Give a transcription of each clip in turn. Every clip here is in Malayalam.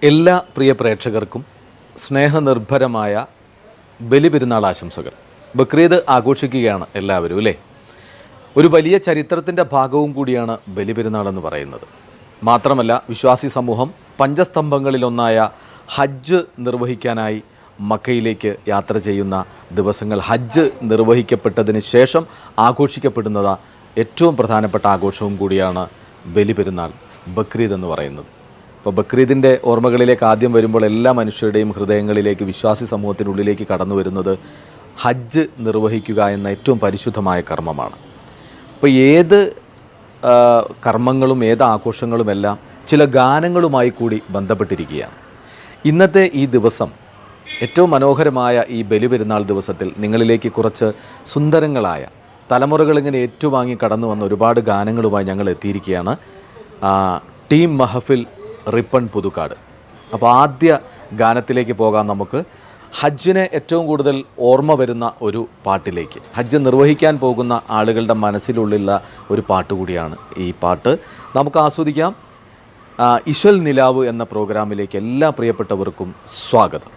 എല്ലാ പ്രിയ പ്രേക്ഷകർക്കും സ്നേഹനിർഭരമായ ബലിപെരുന്നാൾ ആശംസകൾ. ബക്രീദ് ആഘോഷിക്കുകയാണ് എല്ലാവരും അല്ലേ? ഒരു വലിയ ചരിത്രത്തിൻ്റെ ഭാഗവും കൂടിയാണ് ബലിപെരുന്നാൾ എന്ന് പറയുന്നത്. മാത്രമല്ല, വിശ്വാസി സമൂഹം പഞ്ചസ്തംഭങ്ങളിലൊന്നായ ഹജ്ജ് നിർവഹിക്കാനായി മക്കയിലേക്ക് യാത്ര ചെയ്യുന്ന ദിവസങ്ങൾ, ഹജ്ജ് നിർവഹിക്കപ്പെട്ടതിന് ശേഷം ആഘോഷിക്കപ്പെടുന്നത് ഏറ്റവും പ്രധാനപ്പെട്ട ആഘോഷവും കൂടിയാണ് ബലിപെരുന്നാൾ, ബക്രീദ് എന്ന് പറയുന്നത്. അപ്പോൾ ബക്രീദിൻ്റെ ഓർമ്മകളിലേക്ക് ആദ്യം വരുമ്പോൾ എല്ലാ മനുഷ്യരുടെയും ഹൃദയങ്ങളിലേക്ക്, വിശ്വാസി സമൂഹത്തിനുള്ളിലേക്ക് കടന്നു വരുന്നത് ഹജ്ജ് നിർവഹിക്കുക എന്ന ഏറ്റവും പരിശുദ്ധമായ കർമ്മമാണ്. അപ്പോൾ ഏത് കർമ്മങ്ങളും ഏത് ആഘോഷങ്ങളുമെല്ലാം ചില ഗാനങ്ങളുമായി കൂടി ബന്ധപ്പെട്ടിരിക്കുകയാണ്. ഇന്നത്തെ ഈ ദിവസം, ഏറ്റവും മനോഹരമായ ഈ ബലിപെരുന്നാൾ ദിവസത്തിൽ നിങ്ങളിലേക്ക് കുറച്ച് സുന്ദരങ്ങളായ തലമുറകളിങ്ങനെ ഏറ്റുവാങ്ങി കടന്നു വന്ന ഒരുപാട് ഗാനങ്ങളുമായി ഞങ്ങൾ എത്തിയിരിക്കുകയാണ്. ടീം മഹഫിൽ റിപ്പൺ പുതുക്കാട്. അപ്പോൾ ആദ്യ ഗാനത്തിലേക്ക് പോകാം നമുക്ക്. ഹജ്ജിനെ ഏറ്റവും കൂടുതൽ ഓർമ്മ വരുന്ന ഒരു പാട്ടിലേക്ക്, ഹജ്ജ് നിർവഹിക്കാൻ പോകുന്ന ആളുകളുടെ മനസ്സിലുള്ള ഒരു പാട്ട് കൂടിയാണ് ഈ പാട്ട്. നമുക്ക് ആസ്വദിക്കാം. ഇശൽ നിലാവ് എന്ന പ്രോഗ്രാമിലേക്ക് എല്ലാ പ്രിയപ്പെട്ടവർക്കും സ്വാഗതം.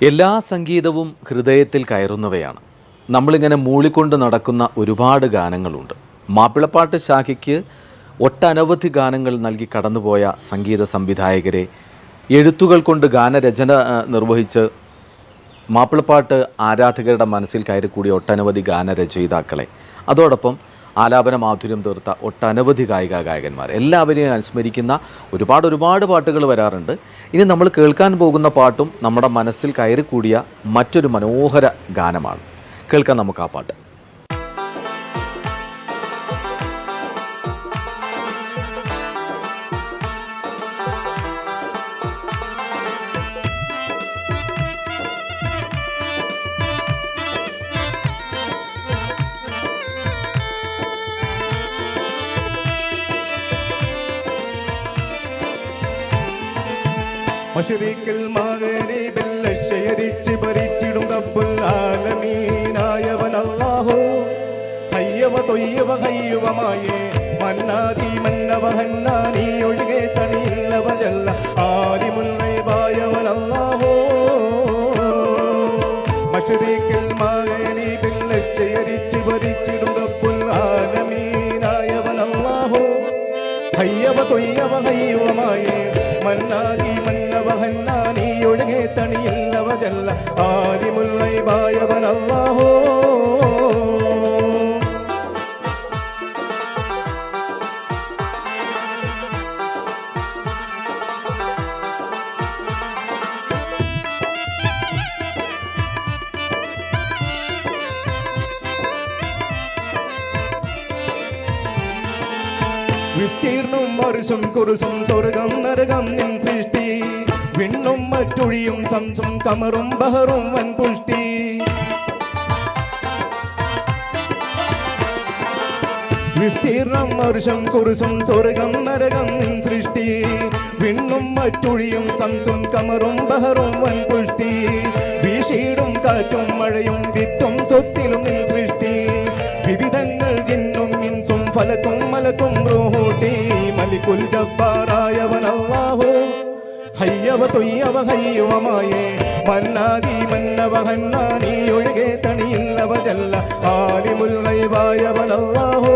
എല്ലാ സംഗീതവും ഹൃദയത്തിൽ കയറുന്നവയാണ്. നമ്മളിങ്ങനെ മൂളിക്കൊണ്ട് നടക്കുന്ന ഒരുപാട് ഗാനങ്ങളുണ്ട്. മാപ്പിളപ്പാട്ട് ശാഖയ്ക്ക് ഒട്ടനവധി ഗാനങ്ങൾ നൽകി കടന്നുപോയ സംഗീത സംവിധായകരെ, എഴുത്തുകൾ കൊണ്ട് ഗാനരചന നിർവഹിച്ച് മാപ്പിളപ്പാട്ട് ആരാധകരുടെ മനസ്സിൽ കയറിക്കൂടിയ ഒട്ടനവധി ഗാനരചയിതാക്കളെ, അതോടൊപ്പം ആലാപന മാധുര്യം തീർത്ത ഒട്ടനവധി ഗായകന്മാർ, എല്ലാവരെയും അനുസ്മരിക്കുന്ന ഒരുപാട് പാട്ടുകൾ വരാറുണ്ട്. ഇനി നമ്മൾ കേൾക്കാൻ പോകുന്ന പാട്ടും നമ്മുടെ മനസ്സിൽ കയറിക്കൂടിയ മറ്റൊരു മനോഹര ഗാനമാണ്. കേൾക്കാൻ നമുക്ക് ആ പാട്ട്. മശ്രിഖിൽ മഗ്രിബിൽ ശയരിച്ച് ഭരിച്ചിടും റബ്ബുൽ ആലമീനായവൻ അല്ലാഹു. ഹയ്യവ തൊയ്യവ ഹയ്യവമായേ മന്നാദി മന്നവ ഹന്നാനി ഒഴികെ തണിയില്ലവ ജല്ല ആലിമുൽ ഗൈബായവൻ അല്ലാഹു. മശ്രിഖിൽ മഗ്രിബിൽ ശയരിച്ച് ഭരിച്ചിടും റബ്ബുൽ ആലമീനായവൻ അല്ലാഹു. ഹയ്യവ തൊയ്യവ ഹയ്യവമായേ മന്നാദി മന്നവഹന്നാനി ഒഴുകെ തണിയില്ലവ ജല്ല ആലിമുൽ ഗൈബായവൻ അല്ലാഹു. വിസ്തീർണും മറിച്ചും കുറിച്ചും സ്വർഗം നരകം നിൻ സൃഷ്ടി, വിണ്ണും മറ്റൊഴിയും സംസും കമറും ബഹറും വൻ പുഷ്ടി. വിസ്തീർണം മറിച്ചും കുറിച്ചും സ്വർഗം നരകം നിൻ സൃഷ്ടി, വിണ്ണും മറ്റൊഴിയും സംസും കമറും ബഹറും വൻ പുഷ്ടി. വീശിയിടും കാറ്റും മഴയും വിത്തും സ്വത്തിലും നിൻ സൃഷ്ടി, വിവിധങ്ങൾ ജിന്നും ഇൻസും ഫലക്കും മലക്കും റൂഹൂട്ടി. മലിക്കുൽ ജബ്ബാറായവൻ അല്ലാഹു. ഹയ്യവ തൊയ്യവ ഹയ്യവമായേ മന്നാദി മന്നവ ഹന്നാനി ഒഴികെ തണിയില്ലവ ജല്ല ആലിമുൽ ഗൈബായവൻ അല്ലാഹു.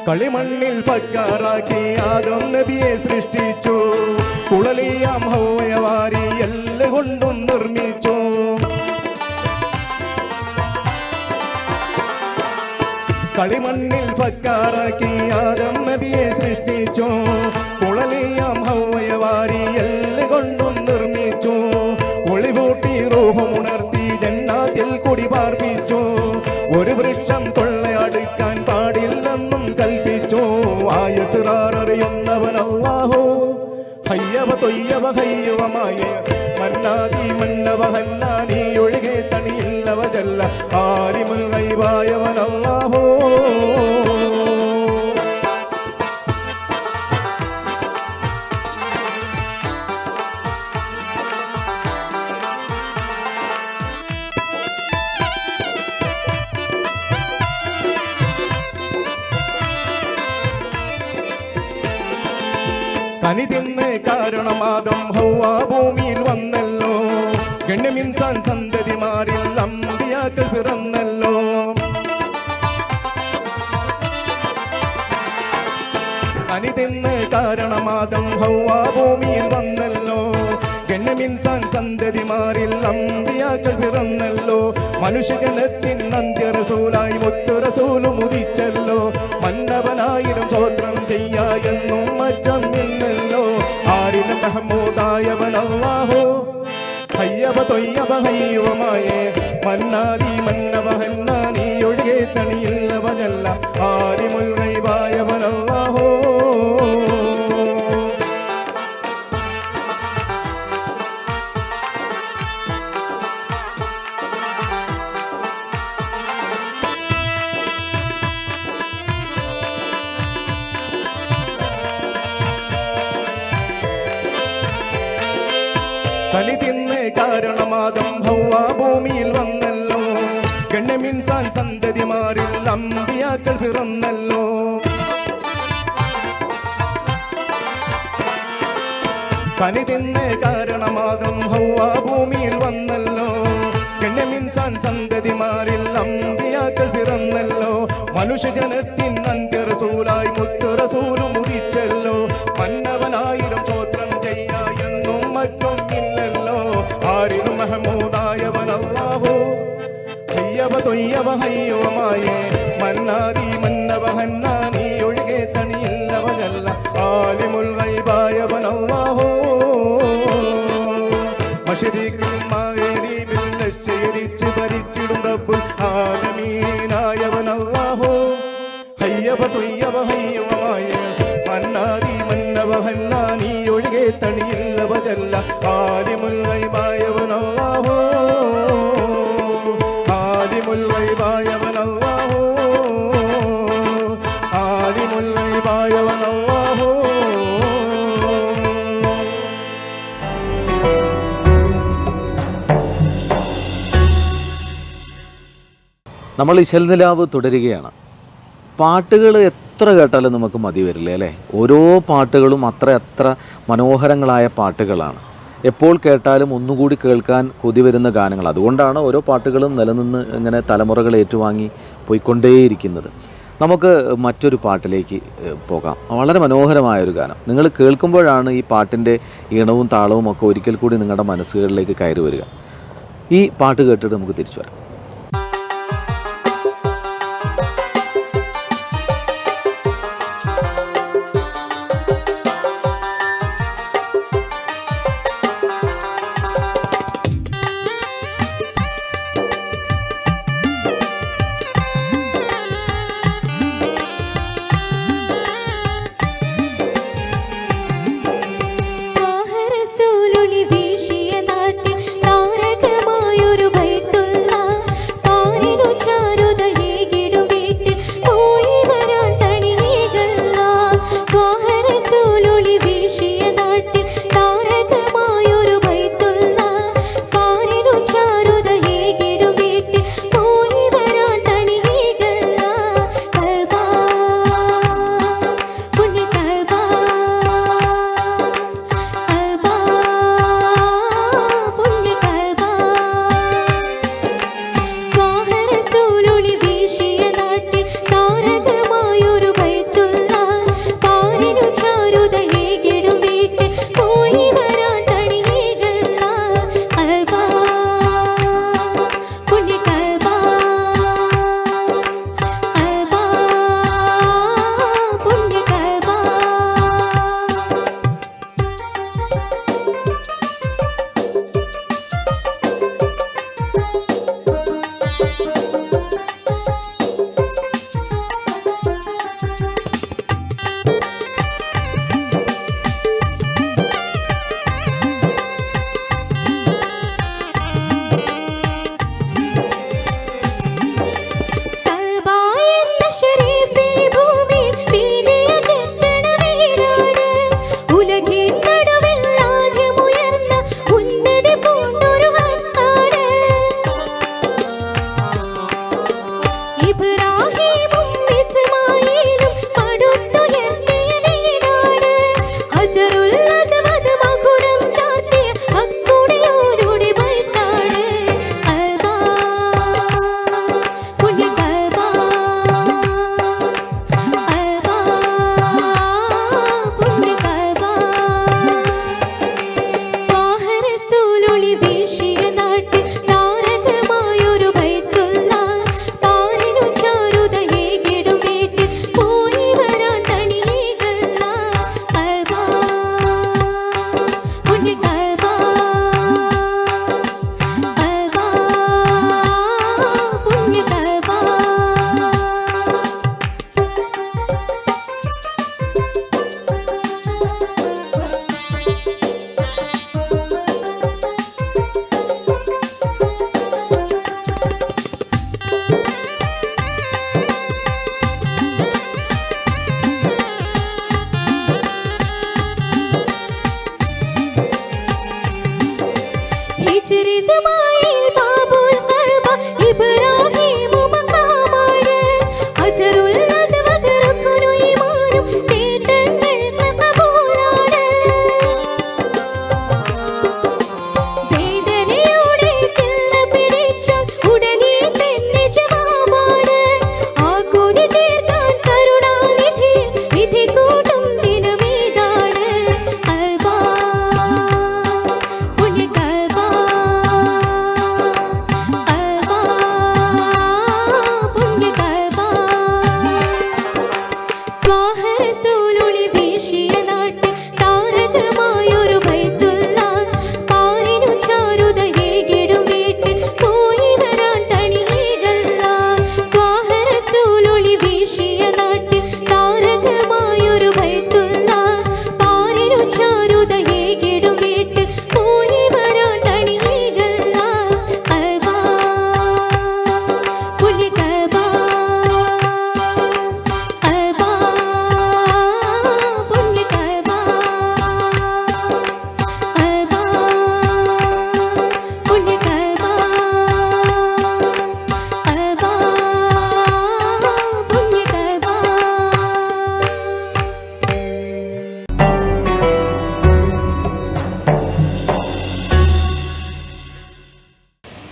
കളിമണ്ണിൽ പക്കാറാക്കി ആദം നബിയെ സൃഷ്ടിച്ചു, കുളലിയാം ഹൗവയെ വാരി എല്ല് കൊണ്ടും നിർമ്മിച്ചു. കളിമണ്ണിൽ പക്കാറാക്കി ആദം നബിയെ സൃഷ്ടിച്ചു, കുളലിയാം ഹൗവയെ വാരി എല്ല് കൊണ്ടും നിർമ്മിച്ചു. ഒളിപൂട്ടി റൂഹുമുണർത്തി ജന്നാത്തിൽ കുടി പാർപ്പിച്ചു, ഒരു വൃക്ഷം കൊള്ളയടുക്കാൻ പാടില്ലെന്നും കൽപ്പിച്ചു. ആയസിറാറിയുന്നവൻ അല്ലാഹു. ഹയ്യവ തൊയ്യവ ഹയ്യവമായേ മന്നാദി മന്നവ ഹന്നാനി ഒഴികെ തണിയില്ലവ ജല്ല ആലിമുൽ ഗൈബായവൻ അല്ലാഹു. കനി തിന്ന് കാരണമാദം ഹൗവ ഭൂമിയിൽ വന്നല്ലോ, ഗണ്യമിൻസാൻ സന്തതിമാരിൽ അമ്പിയാക്കൾ പിറന്നല്ലോ. കനി തിന്ന് കാരണമാദം ഹൗവ ഭൂമിയിൽ വന്നല്ലോ, ഗണ്യമിൻസാൻ സന്തതിമാരിൽ അമ്പിയാക്കൾ പിറന്നല്ലോ. മനുഷ്യജനത്തിൻ അന്ത്യറസൂലായി മുത്തു റസൂലും ഉദിച്ചല്ലോ, മന്നവനായിരം സ്വോത്രം ചെയ്യായെന്നും മറ്റൊന്നില്ലല്ലോ. ആരിലും മഹമൂദായവൻ അല്ലാഹു. ഹയ്യവ തൊയ്യവ ഹയ്യവമായേ മന്നാദി മന്നവ ഹന്നാനി ഒഴികെ തണിയില്ലവ ജല്ല ആലിമുൽ ഗൈബായവൻ അല്ലാഹു. കനി തിന്ന് കാരണമാദം ഹൗവ ഭൂമിയിൽ വന്നല്ലോ. ഗണ്യമിൻസാൻ സന്തതിമാരിൽ അമ്പിയാക്കൾ പിറന്നല്ലോ. കനി തിന്ന് കാരണമാദം ഹൗവ ഭൂമിയിൽ വന്നല്ലോ. ഗണ്യമിൻസാൻ സന്തതിമാരിൽ അമ്പിയാക്കൾ പിറന്നല്ലോ. മനുഷ്യജനത്തിൻ അന്ത്യറസൂലായി മുത്തു റസൂലും ഉദിച്ചല്ലോ. മന്നവനായിരം സ്വോത്രം ചെയ്യായെന്നും മറ്റും ഇല്ലല്ലോ. ആരിനും മഹമൂദായവൻ അല്ലാഹു ഹയ്യവ തൊയ്യവ ഹയ്യവമായേ മന്നാദി മന്നവ ഹന്നാനി ഒഴികെ തണിയില്ലവനല്ല. ആലിമുൽ ഗൈബായവൻ അല്ലാഹു മശരിഖിൽ മഗ്രിബിൽ ലശ്കരിച്ച് ഭരിച്ചിടും റബ്ബുൽ ആലമീനായവൻ അല്ലാഹു ഹയ്യവ തൊയ്യവ ഹയ്യവമായേ മന്നാദി മന്നവ ഹന്നാനി ഒഴികെ തണിയില്ലവനല്ല. ആലിമുൽ ഗൈബായവൻ അല്ലാഹു ആലിമുൽ ഗൈബായവൻ അല്ലാഹു ആലിമുൽ ഗൈബായവൻ അല്ലാഹു. നമ്മൾ ഇശൽ നിലാവ് തുടരുകയാണ്. പാട്ടുകൾ എത്ര കേട്ടാലും നമുക്ക് മതി വരില്ല അല്ലേ? ഓരോ പാട്ടുകളും അത്ര മനോഹരങ്ങളായ പാട്ടുകളാണ്. എപ്പോൾ കേട്ടാലും ഒന്നുകൂടി കേൾക്കാൻ കൊതി വരുന്ന ഗാനങ്ങൾ. അതുകൊണ്ടാണ് ഓരോ പാട്ടുകളും നിലനിന്ന് ഇങ്ങനെ തലമുറകൾ ഏറ്റുവാങ്ങി പോയിക്കൊണ്ടേയിരിക്കുന്നത്. നമുക്ക് മറ്റൊരു പാട്ടിലേക്ക് പോകാം. വളരെ മനോഹരമായൊരു ഗാനം. നിങ്ങൾ കേൾക്കുമ്പോഴാണ് ഈ പാട്ടിൻ്റെ ഈണവും താളവും ഒക്കെ ഒരിക്കൽ കൂടി നിങ്ങളുടെ മനസ്സുകളിലേക്ക് കയറി വരിക. ഈ പാട്ട് കേട്ടിട്ട് നമുക്ക് തിരിച്ചു വരാം. റസൂലുള്ളി വീശിയ നാട്ടിൽ താരകമായൊരു ബൈത്തുള്ള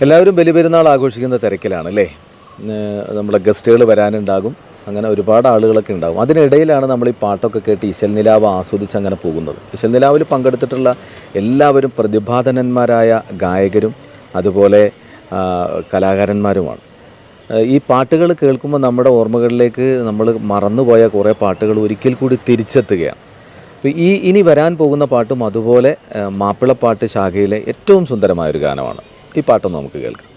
എല്ലാവരും ബലിപെരുന്നാൾ ആഘോഷിക്കുന്ന തിരക്കിലാണ് അല്ലേ? നമ്മളെ ഗസ്റ്റുകൾ വരാനുണ്ടാകും, അങ്ങനെ ഒരുപാട് ആളുകളൊക്കെ ഉണ്ടാകും. അതിനിടയിലാണ് നമ്മൾ ഈ പാട്ടൊക്കെ കേട്ട് ഈശൽ നിലാവ് ആസ്വദിച്ച് അങ്ങനെ പോകുന്നത്. ഈശൽ നിലാവിൽ പങ്കെടുത്തിട്ടുള്ള എല്ലാവരും പ്രതിഭാധനന്മാരായ ഗായകരും അതുപോലെ കലാകാരന്മാരുമാണ്. ഈ പാട്ടുകൾ കേൾക്കുമ്പോൾ നമ്മുടെ ഓർമ്മകളിലേക്ക് നമ്മൾ മറന്നുപോയ കുറേ പാട്ടുകൾ ഒരിക്കൽ കൂടി തിരിച്ചെത്തുകയാണ്. അപ്പോൾ ഇനി വരാൻ പോകുന്ന പാട്ടും അതുപോലെ മാപ്പിളപ്പാട്ട് ശാഖയിലെ ഏറ്റവും സുന്ദരമായൊരു ഗാനമാണ്. ഈ പാട്ടൊന്ന് നമുക്ക് കേൾക്കാം.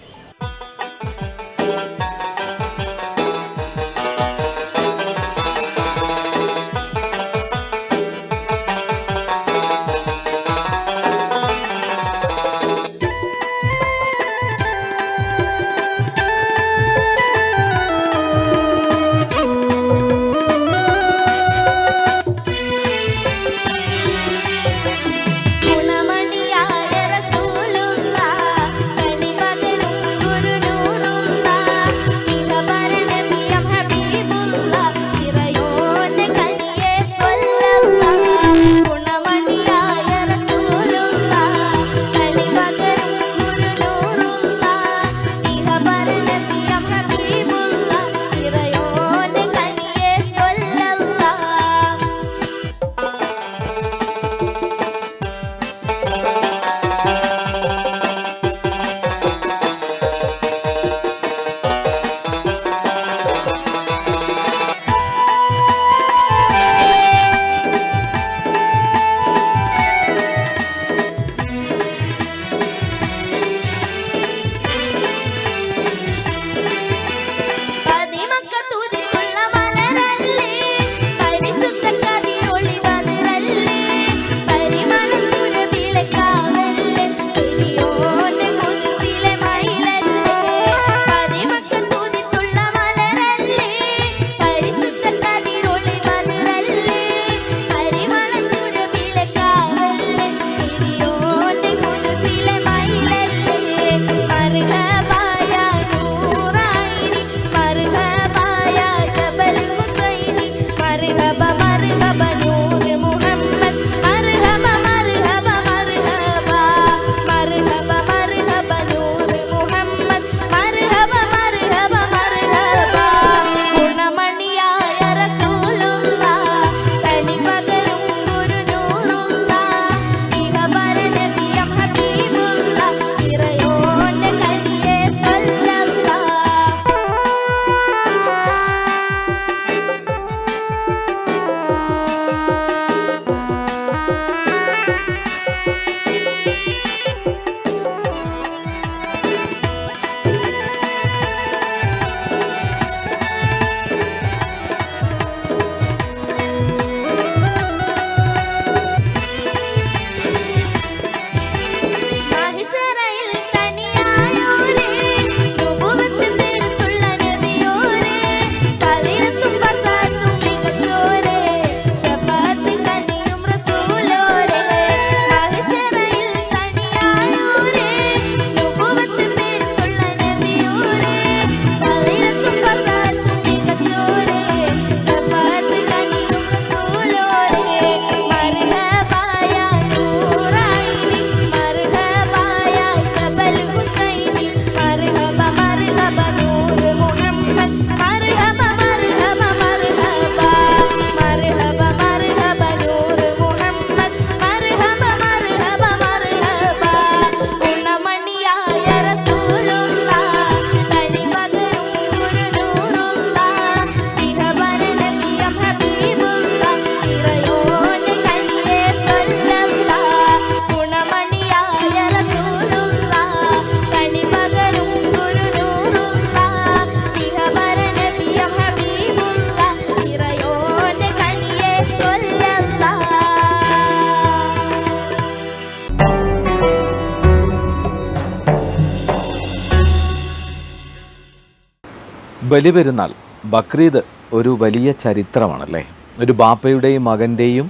ബലിപെരുന്നാൾ, ബക്രീദ് ഒരു വലിയ ചരിത്രമാണല്ലേ. ഒരു ബാപ്പയുടെയും മകൻ്റെയും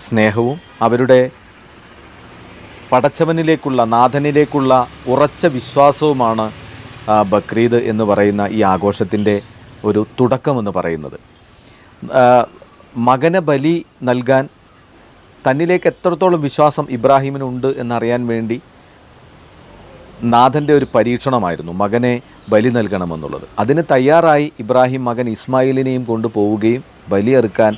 സ്നേഹവും അവരുടെ പടച്ചവനിലേക്കുള്ള നാഥനിലേക്കുള്ള ഉറച്ച വിശ്വാസവുമാണ് ബക്രീദ് എന്ന് പറയുന്ന ഈ ആഘോഷത്തിൻ്റെ ഒരു തുടക്കമെന്ന് പറയുന്നത്. മകനെ ബലി നൽകാൻ തന്നിലേക്ക് എത്രത്തോളം വിശ്വാസം ഇബ്രാഹിമിനുണ്ട് എന്നറിയാൻ വേണ്ടി നാഥൻ്റെ ഒരു പരീക്ഷണമായിരുന്നു മകനെ ബലി നൽകണമെന്നുള്ളത്. അതിന് തയ്യാറായി ഇബ്രാഹിം മകൻ ഇസ്മായിലിനെയും കൊണ്ടുപോവുകയും ബലിയെറുക്കാൻ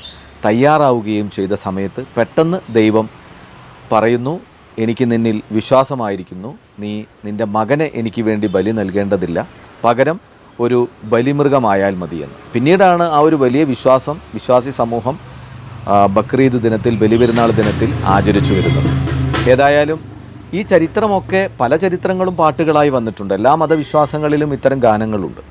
തയ്യാറാവുകയും ചെയ്ത സമയത്ത് പെട്ടെന്ന് ദൈവം പറയുന്നു, എനിക്ക് നിന്നിൽ വിശ്വാസമായിരിക്കുന്നു, നീ നിൻ്റെ മകനെ എനിക്ക് വേണ്ടി ബലി നൽകേണ്ടതില്ല, പകരം ഒരു ബലിമൃഗമായാൽ മതിയെന്ന്. പിന്നീടാണ് ആ ഒരു വലിയ വിശ്വാസി സമൂഹം ബക്രീദ് ദിനത്തിൽ, ബലിപെരുന്നാൾ ദിനത്തിൽ ആചരിച്ചു വരുന്നത്. ഏതായാലും ഈ ചരിത്രമൊക്കെ പല ചരിത്രങ്ങളും പാട്ടുകളായി വന്നിട്ടുണ്ട്. എല്ലാ മതവിശ്വാസങ്ങളിലും ഇത്തരം ഗാനങ്ങളുണ്ട്.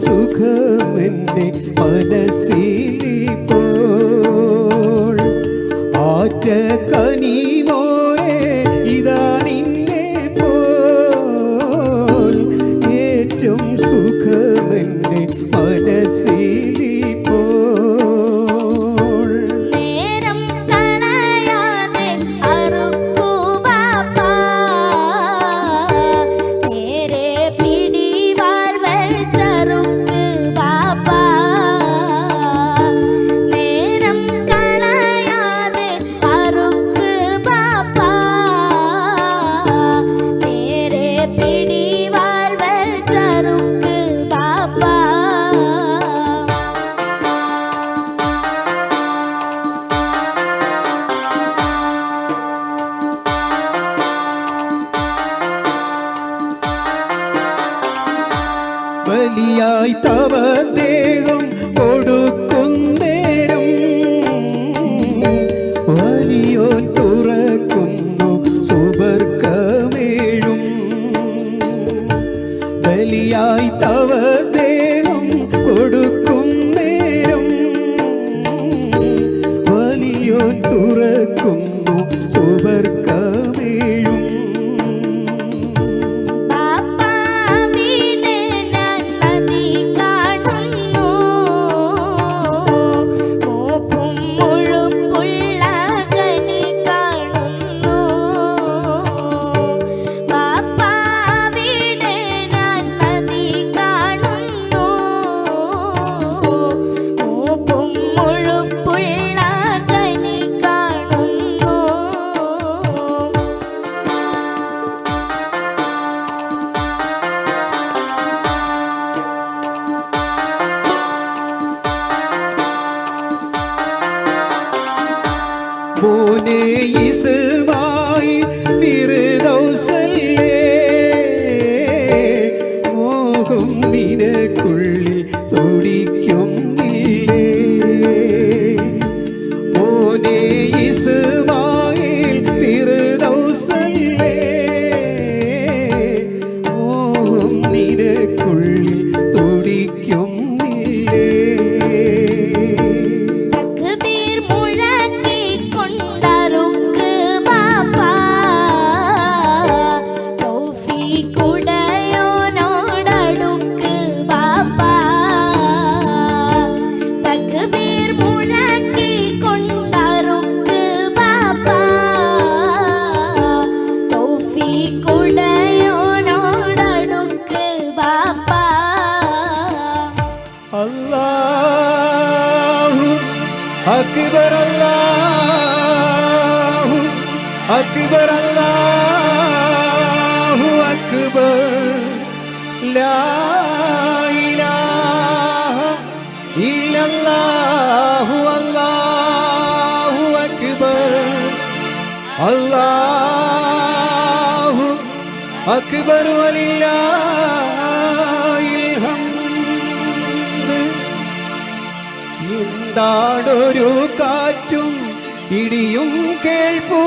സുഖമെന്റെ മനസ്സിലിപ്പോൾ ആറ്റ കനിമോനെ ഇതാ നിന്നെ പോൽ ഏറ്റവും സുഖമെന്റെ മനസ്സിലിപ്പോൾ. ബലിയായി തവ ദേഹം കൊടുക്കുന്നേരം വലിയോൻ തുറക്കുന്നു സുബർക്കമേഴും. ബലിയായി തവ ദേഹം കൊടുക്കുന്നേരം വലിയോൻ തുറക്കുന്നു സുബർക്കമേഴും. മോനെ ഇസ്മായിൽ ഫിർദൗസല്ലേ, മോഹം നിനക്കുള്ളിൽ തുടിക്കുന്നില്ലേ. മോനെ ഇസ്മായിൽ ഫിർദൗസല്ലേ, മോഹം നിനക്കുള്ളിൽ തുടിക്കുന്നില്ലേ. അല്ലാഹു അക്ബർ, അല്ലാഹു അക്ബർ, അല്ലാഹു അക്ബർ, ലാ ഇലാഹ ഇല്ലല്ലാഹു, അല്ലാഹു അക്ബർ, അല്ലാഹു അക്ബർ വലില്ലാഹിൽ ഹംദ്. എന്താടൊരു കാറ്റും ഇടിയും കേൾപ്പൂ.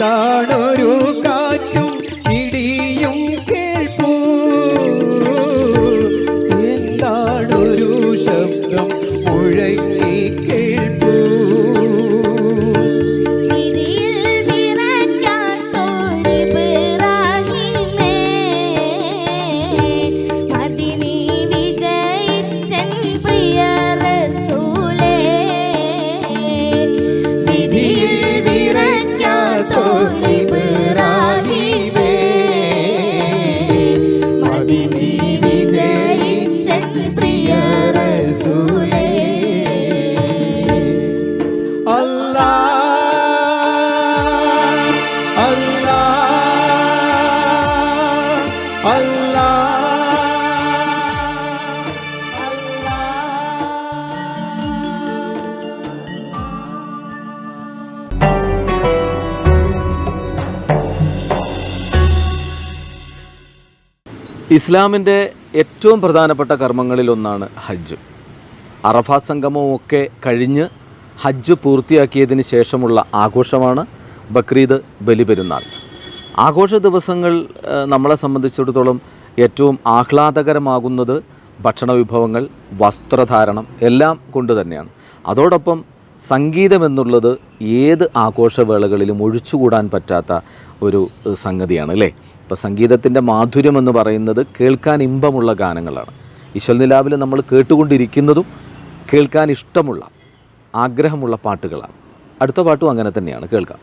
എന്താണൊരു കാറ്റും ഇടിയും കേൾപ്പൂ, എന്താണൊരു ശബ്ദം മുഴങ്ങി കേൾപ്പൂ. ഇസ്ലാമിൻ്റെ ഏറ്റവും പ്രധാനപ്പെട്ട കർമ്മങ്ങളിലൊന്നാണ് ഹജ്ജ്. അറഫ സംഗമവും ഒക്കെ കഴിഞ്ഞ് ഹജ്ജ് പൂർത്തിയാക്കിയതിന് ശേഷമുള്ള ആഘോഷമാണ് ബക്രീദ്, ബലിപെരുന്നാൾ. ആഘോഷ ദിവസങ്ങൾ നമ്മളെ സംബന്ധിച്ചിടത്തോളം ഏറ്റവും ആഹ്ലാദകരമാകുന്നത് ഭക്ഷണ വിഭവങ്ങൾ, വസ്ത്രധാരണം എല്ലാം കൊണ്ട് തന്നെയാണ്. അതോടൊപ്പം സംഗീതം എന്നുള്ളത് ഏത് ആഘോഷവേളകളിലും ഒഴിച്ചുകൂടാൻ പറ്റാത്ത ഒരു സംഗതിയാണ് അല്ലേ. ഇപ്പോൾ സംഗീതത്തിൻ്റെ മാധുര്യം എന്ന് പറയുന്നത് കേൾക്കാൻ ഇമ്പമുള്ള ഗാനങ്ങളാണ്. ഈശ്വൽനിലാവിൽ നമ്മൾ കേട്ടുകൊണ്ടിരിക്കുന്നതും കേൾക്കാൻ ഇഷ്ടമുള്ള, ആഗ്രഹമുള്ള പാട്ടുകളാണ്. അടുത്ത പാട്ടും അങ്ങനെ തന്നെയാണ്, കേൾക്കാം.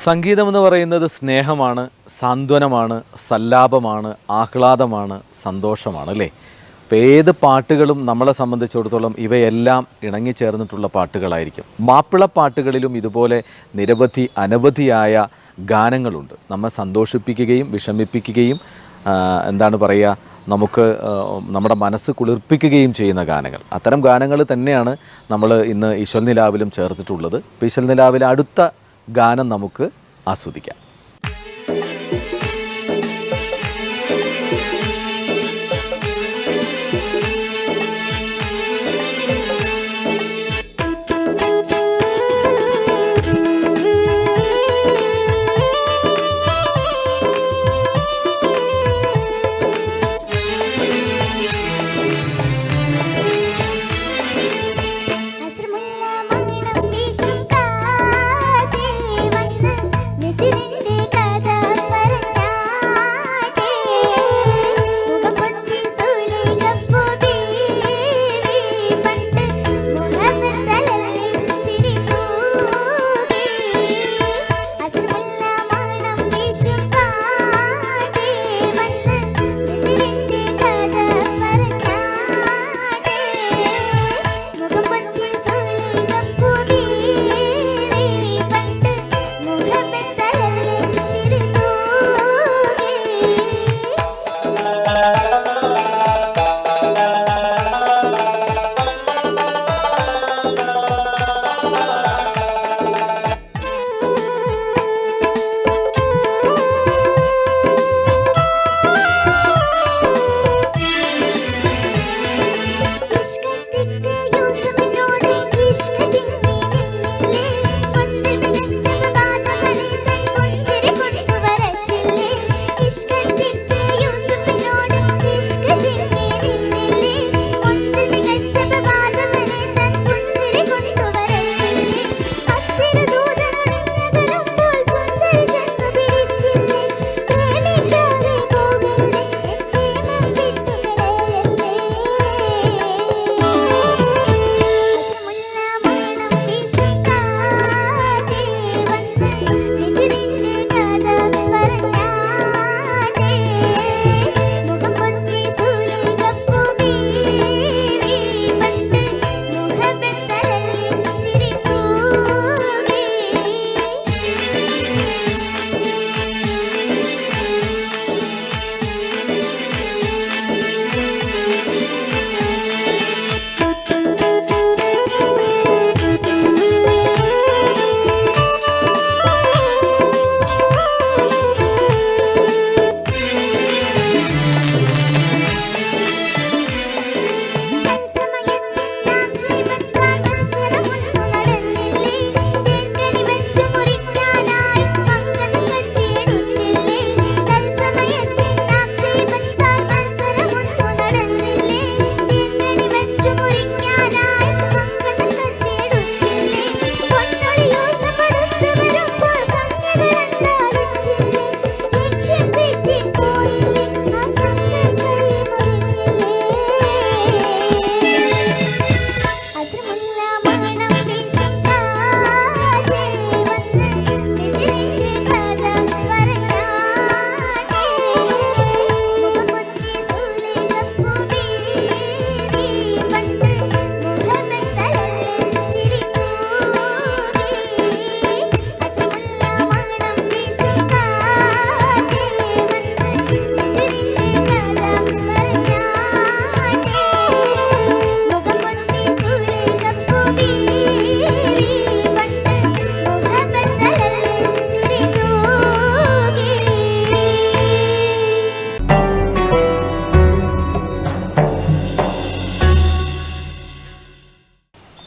സംഗീതം എന്ന് പറയുന്നത് സ്നേഹമാണ്, സാന്ത്വനമാണ്, സല്ലാപമാണ്, ആഹ്ലാദമാണ്, സന്തോഷമാണ് അല്ലേ? അപ്പോൾ ഏത് പാട്ടുകളും നമ്മളെ സംബന്ധിച്ചിടത്തോളം ഇവയെല്ലാം ഇണങ്ങിച്ചേർന്നിട്ടുള്ള പാട്ടുകളായിരിക്കും. മാപ്പിളപ്പാട്ടുകളിലും ഇതുപോലെ അനവധിയായ ഗാനങ്ങളുണ്ട്. നമ്മെ സന്തോഷിപ്പിക്കുകയും വിഷമിപ്പിക്കുകയും എന്താണ് പറയുക, നമുക്ക് നമ്മുടെ മനസ്സ് കുളിർപ്പിക്കുകയും ചെയ്യുന്ന ഗാനങ്ങൾ. അത്തരം ഗാനങ്ങൾ തന്നെയാണ് നമ്മൾ ഇന്ന് ഈശ്വൽ നിലാവിലും ചേർത്തിട്ടുള്ളത്. ഈശ്വൽ നിലാവിലെ അടുത്ത ഗാനം നമുക്ക് ആസ്വദിക്കാം.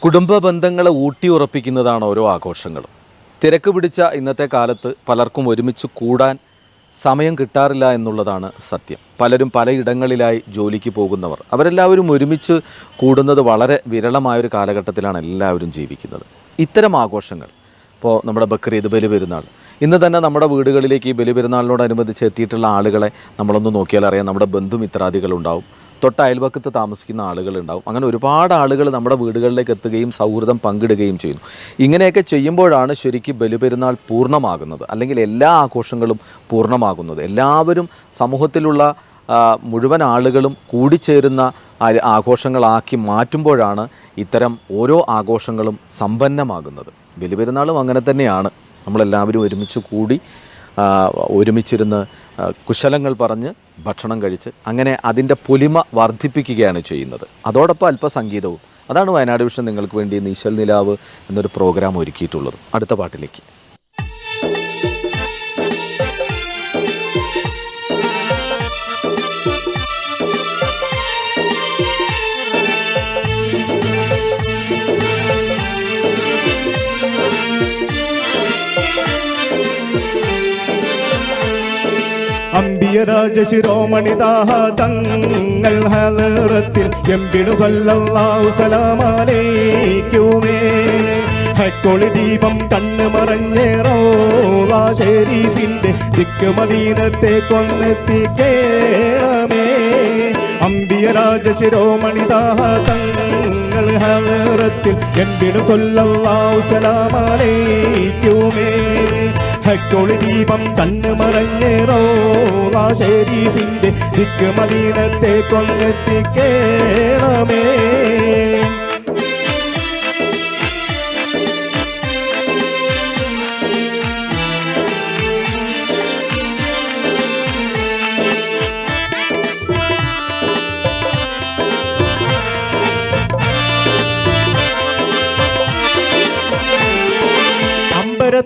കുടുംബ ബന്ധങ്ങളെ ഊട്ടിയുറപ്പിക്കുന്നതാണ് ഓരോ ആഘോഷങ്ങളും. തിരക്ക് പിടിച്ച ഇന്നത്തെ കാലത്ത് പലർക്കും ഒരുമിച്ച് കൂടാൻ സമയം കിട്ടാറില്ല എന്നുള്ളതാണ് സത്യം. പലരും പലയിടങ്ങളിലായി ജോലിക്ക് പോകുന്നവർ, അവരെല്ലാവരും ഒരുമിച്ച് കൂടുന്നത് വളരെ വിരളമായൊരു കാലഘട്ടത്തിലാണ് എല്ലാവരും ജീവിക്കുന്നത്. ഇത്തരം ആഘോഷങ്ങൾ, ഇപ്പോൾ നമ്മുടെ ബക്രീദ്, ബലിപെരുന്നാൾ, ഇന്ന് തന്നെ നമ്മുടെ വീടുകളിലേക്ക് ഈ ബലിപെരുന്നാളിനോടനുബന്ധിച്ച് എത്തിയിട്ടുള്ള ആളുകളെ നമ്മളൊന്ന് നോക്കിയാൽ അറിയാം. നമ്മുടെ ബന്ധുമിത്രാദികളുണ്ടാവും, തൊട്ട അയൽപക്കത്ത് താമസിക്കുന്ന ആളുകളുണ്ടാവും. അങ്ങനെ ഒരുപാട് ആളുകൾ നമ്മുടെ വീടുകളിലേക്ക് എത്തുകയും സൗഹൃദം പങ്കിടുകയും ചെയ്യുന്നു. ഇങ്ങനെയൊക്കെ ചെയ്യുമ്പോഴാണ് ശരിക്കും ബലിപെരുന്നാൾ പൂർണ്ണമാകുന്നത്, അല്ലെങ്കിൽ എല്ലാ ആഘോഷങ്ങളും പൂർണ്ണമാകുന്നത്. എല്ലാവരും സമൂഹത്തിലുള്ള മുഴുവൻ ആളുകളും കൂടിച്ചേരുന്ന ആഘോഷങ്ങളാക്കി മാറ്റുമ്പോഴാണ് ഇത്തരം ഓരോ ആഘോഷങ്ങളും സമ്പന്നമാകുന്നത്. ബലിപെരുന്നാളും അങ്ങനെ തന്നെയാണ്. നമ്മളെല്ലാവരും ഒരുമിച്ച് കൂടി ഒരുമിച്ചിരുന്ന് കുശലങ്ങൾ പറഞ്ഞ് ഭക്ഷണം കഴിച്ച് അങ്ങനെ അതിൻ്റെ പൊലിമ വർദ്ധിപ്പിക്കുകയാണ് ചെയ്യുന്നത്. അതോടൊപ്പം അല്പസംഗീതവും. അതാണ് വയനാട് വിഷൻ നിങ്ങൾക്ക് വേണ്ടി നീശൽ നിലാവ് എന്നൊരു പ്രോഗ്രാം ഒരുക്കിയിട്ടുള്ളത്. അടുത്ത പാട്ടിലേക്ക്. അമ്പിയരാജശിരോമണിതാഹ തങ്ങൾ ഹലറത്തിൽ എമ്പിടു സല്ലല്ലാഹു സലാമലൈക്കുമേ. ഹക്കൊളി ദീപം കണ്ണ് മറഞ്ഞേറോളാ ഷരീഫിന്റെ ദിക്ക് മദീനത്തെ കൊന്നെത്തിക്കേണമേ. അമ്പിയരാജശിരോമണിതാഹ തങ്ങൾ ഹലറത്തിൽ എമ്പിടു സല്ലല്ലാഹു സലാമലൈക്കുമേ. ഹക്കൊളി ദീപം കണ്ണ് മറഞ്ഞേറോളാ ഷരീഫിന്റെ ദിക്ക് മദീനത്തെ കൊന്നെത്തിക്കേണമേ.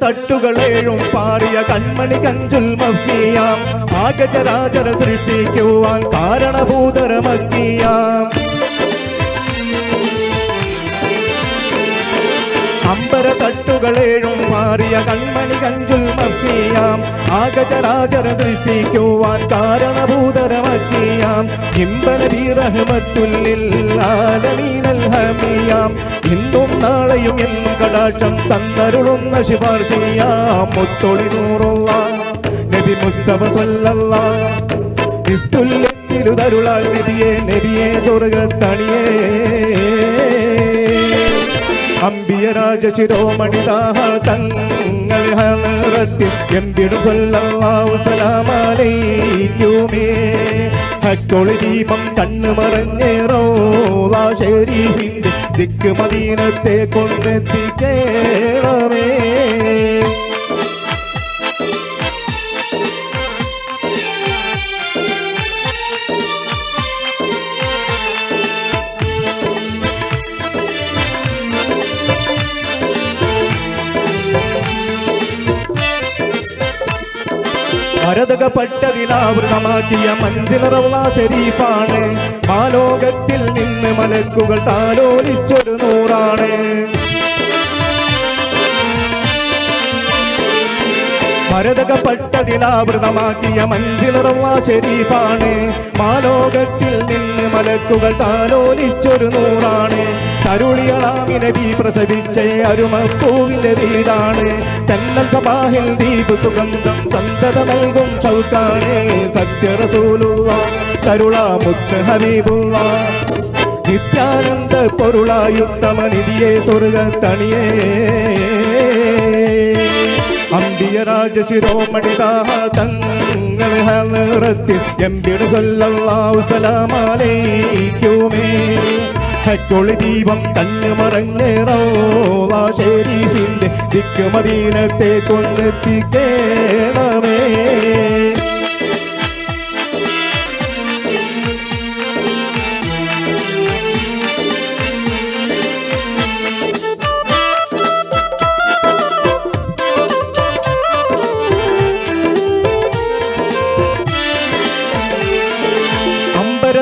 തട്ടുകളേഴും പാറിയ കൺമണി കഞ്ചുൽ മഫിയാം. ആകചരാചര സൃഷ്ടിക്കുവാൻ കാരണഭൂതരമക്കിയാം. അമ്പര തട്ടുകളേഴും പാറിയ കൺമണി കഞ്ചുൽ മഫിയാം. ആകചരാചര സൃഷ്ടിക്കുവാൻ കാരണഭൂതരമക്കിയാം. ഇമ്പനബി റഹ്മത്തുല്ലിൽ ആലമീനൽ ഹമിയാം. ഇന്നും നാളെയും എന്നും കടാക്ഷം തന്നരുളുന്ന ശിപാർശിയാം. മുത്തൊളി നൂറുള്ള നബി മുസ്തഫ സ്വല്ലല്ലാഹ് ക്രിസ്തുല്ലിരുതരുളാൽ നബിയെ നബിയെ സ്വർഗത്തണിയേ. അമ്പിയരാജശിരോമണിതാഹ തങ്ങൾ ഹലറത്തിൽ എമ്പിടു സല്ലല്ലാഹു സലാമലൈക്കുമേ. ഹക്കൊളി ദീപം കണ്ണ് മറഞ്ഞേറോളാ ഷരീഫിന്റെ ദിക്ക് മദീനത്തെ കൊണ്ടെത്തിക്കേണമേ. മരതകപ്പെട്ടതിലാവൃതമാക്കിയ മഞ്ചിലറവ്ള ഷരീഫാണ്. മാലോകത്തിൽ നിന്ന് മലക്കുകൾ താലോലിച്ചൊരു നൂറാണ്. മരതകപ്പെട്ടതിലാവൃതമാക്കിയ മഞ്ചിലറവ്ള ഷരീഫാണ്. മാലോകത്തിൽ നിന്ന് മലക്കുകൾ താലോലിച്ചൊരു നൂറാണ്. തരുളിയളാമി നബി പ്രസവിച്ച അരുമപ്പൂവിന്റെ വീടാണ്. തന്നൽ സബാഹിൽ ദീപ് സുഗന്ധം സന്തത നൽകും ഷൗക്കാണ്. സത്യറസൂലുള്ളാഹ് തരുളാമുത്ത് ഹബീബുള്ളാഹ് നിത്യാനന്ദ പൊരുളായുത്തമനിധിയെ സ്വർഗത്തണിയേ. അമ്പിയരാജശിരോമണിതാഹ തങ്ങൾ ഹലറത്തിൽ എമ്പിടു സല്ലല്ലാഹു സലാമലൈക്കുമേ. ഹക്കൊളി ദീപം കണ്ണ് മറഞ്ഞേറോളാ ഷരീഫിന്റെ ദിക്ക് മദീനത്തെ കൊണ്ടെത്തിക്കേണമേ.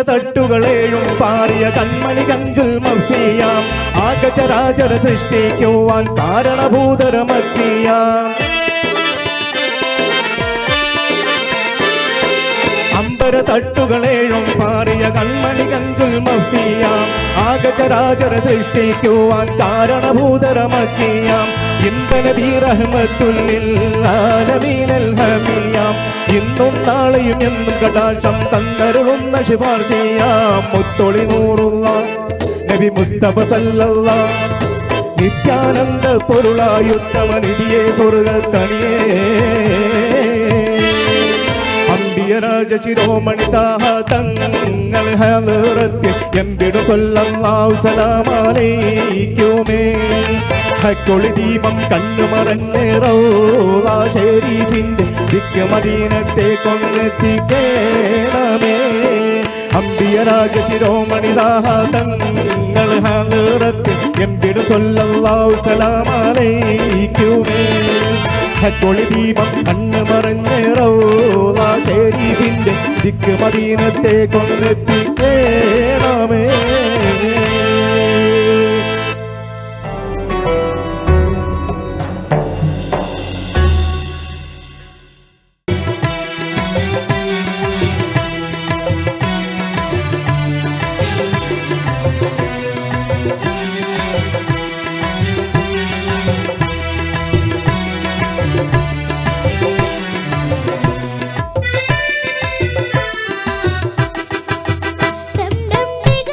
തട്ടുകളേഴും പാറിയ കൺമണി കഞ്ചുൽ മഫിയാം. ആകചരാചര സൃഷ്ടിക്കുവാൻ കാരണഭൂതരമക്കിയാം. അമ്പര തട്ടുകളേഴും പാറിയ കൺമണി കഞ്ചുൽ മഫിയാം. ആകചരാചര സൃഷ്ടിക്കുവാൻ കാരണഭൂതരമക്കിയാം. ഇന്ന നബി റഹ്മത്തുൽ ലിൽ ആലമീനൽ ഹമിയാം ഇന്നും നാളെയും എന്നും കടാക്ഷം തന്നരുളുന്ന ശുപാർശയാം മുത്തൊളി നൂറുള്ള നബി മുസ്തഫ സല്ലല്ലാഹ് നിത്യാനന്ദ പൊരുളായുത്തമ നിധിയെ സ്വർഗത്തണിയേ അമ്പിയരാജ ശിരോമണി താഹ തങ്ങൾ ഹലറത്തിൽ എമ്പിടു സ്വല്ലല്ലാഹു സലാമലൈക്കുമേ ഹക്കൊളി ദീപം കണ്ണുമറഞ്ഞ് റൗള ശരീഫിന്റെ ദിക്ക് മദീനത്തെ കൊന്നെത്തിക്കേണമേ അമ്പിയരാജ ശിരോമണി താഹ തങ്ങൾ ഹലറത്തിൽ എമ്പിടു സ്വല്ലല്ലാഹു സലാമലൈക്കുമേ ഹക്കൊളി ദീപം കണ്ണ് മറഞ്ഞ് റൗള ശരീഫിന്റെ ദിക്ക് മദീനത്തെ കൊന്നെത്തിക്കേണമേ ഡം ഡം ഡിഗ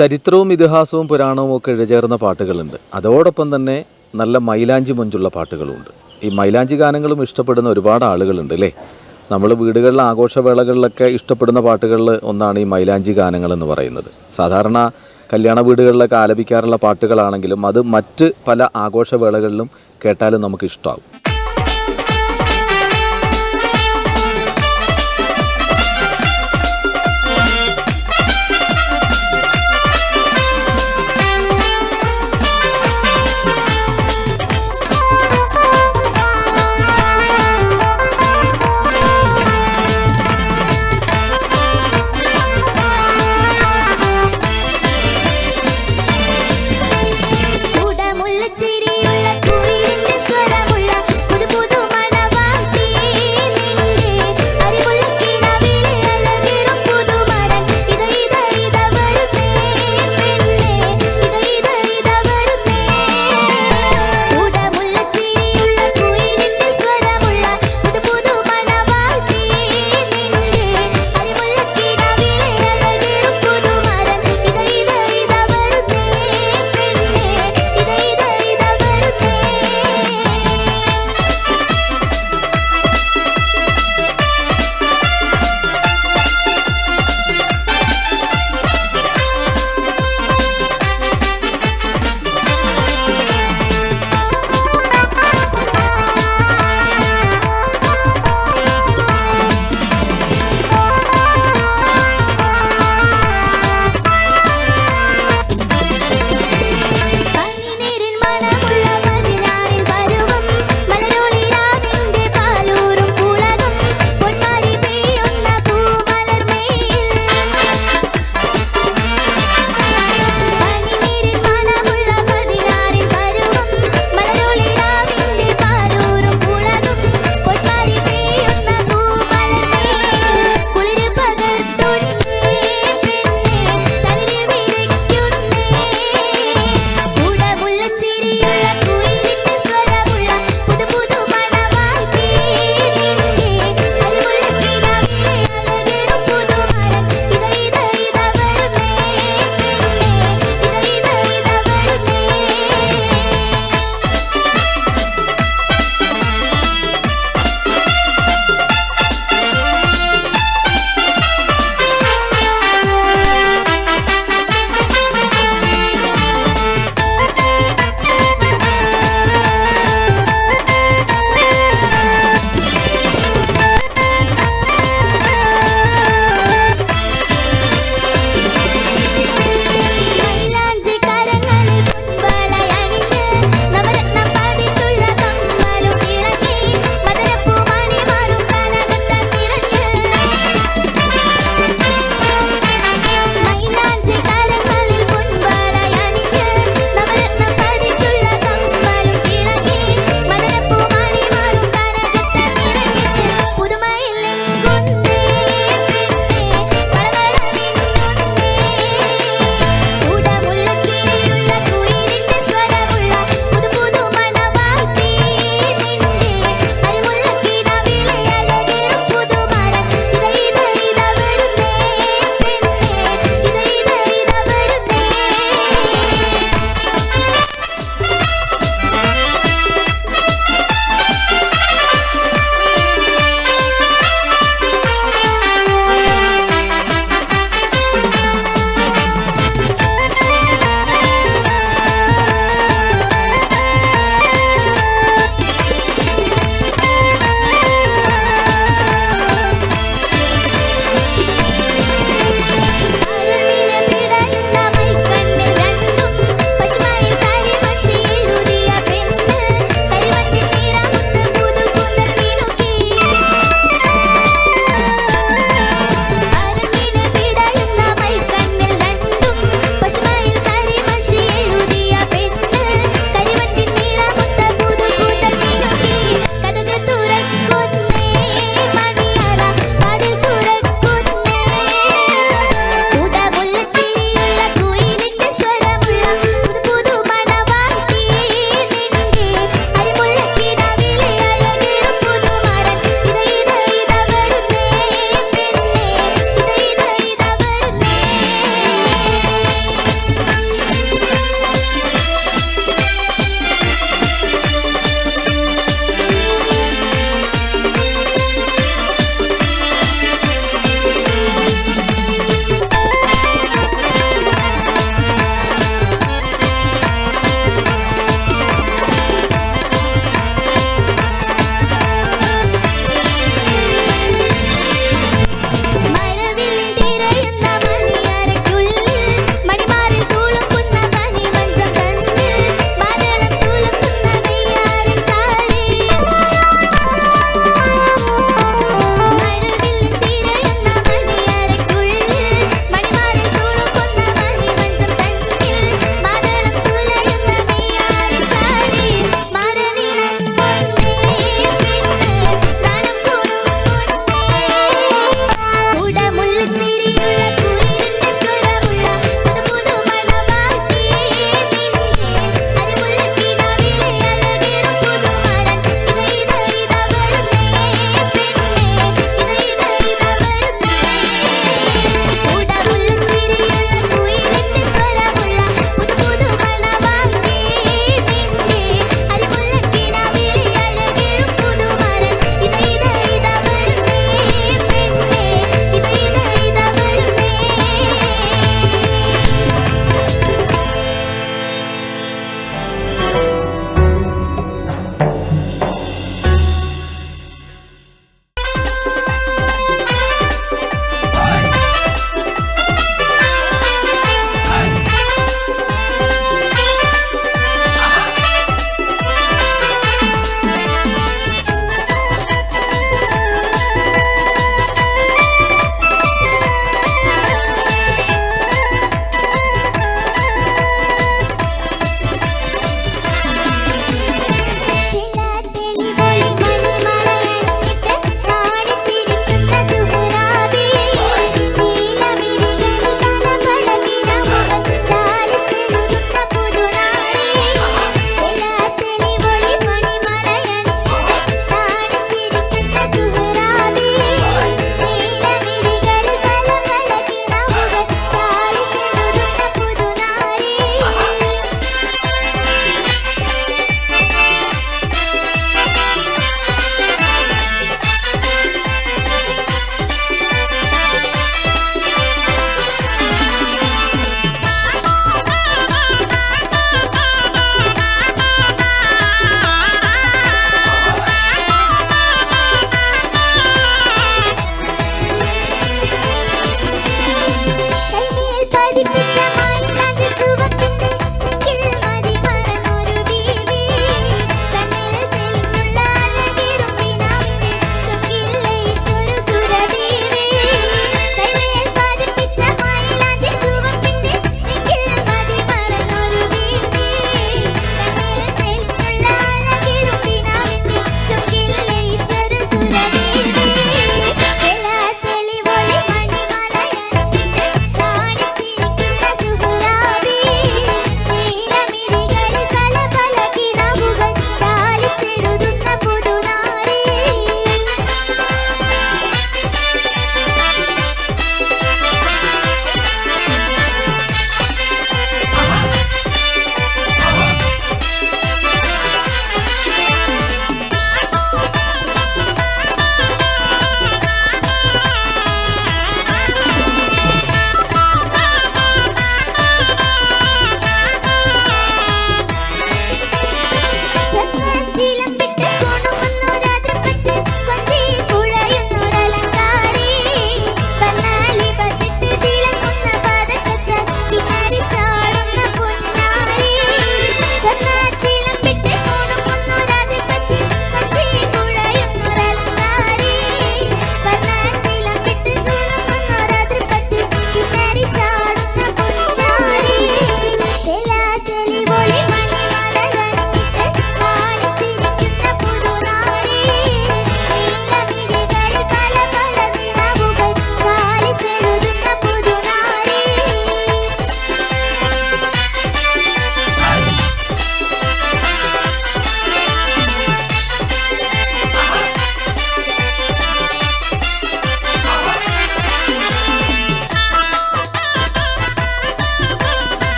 ചരിത്രവും ഇതിഹാസവും പുരാണവും ഒക്കെ ഇഴചേർന്ന പാട്ടുകളുണ്ട്. അതോടൊപ്പം തന്നെ നല്ല മൈലാഞ്ചി മൊഞ്ചുള്ള പാട്ടുകളുമുണ്ട്. ഈ മൈലാഞ്ചി ഗാനങ്ങളും ഇഷ്ടപ്പെടുന്ന ഒരുപാട് ആളുകളുണ്ട് അല്ലേ? നമ്മൾ വീടുകളിലെ ആഘോഷവേളകളിലൊക്കെ ഇഷ്ടപ്പെടുന്ന പാട്ടുകളിൽ ഒന്നാണ് ഈ മൈലാഞ്ചി ഗാനങ്ങൾ എന്ന് പറയുന്നത്. സാധാരണ കല്യാണ വീടുകളിലൊക്കെ ആലപിക്കാറുള്ള പാട്ടുകളാണെങ്കിലും അത് മറ്റ് പല ആഘോഷവേളകളിലും കേട്ടാലും നമുക്ക് ഇഷ്ടമാകും. ചിരിയുള്ള കുയിലിന്റെ സ്വരമുള്ള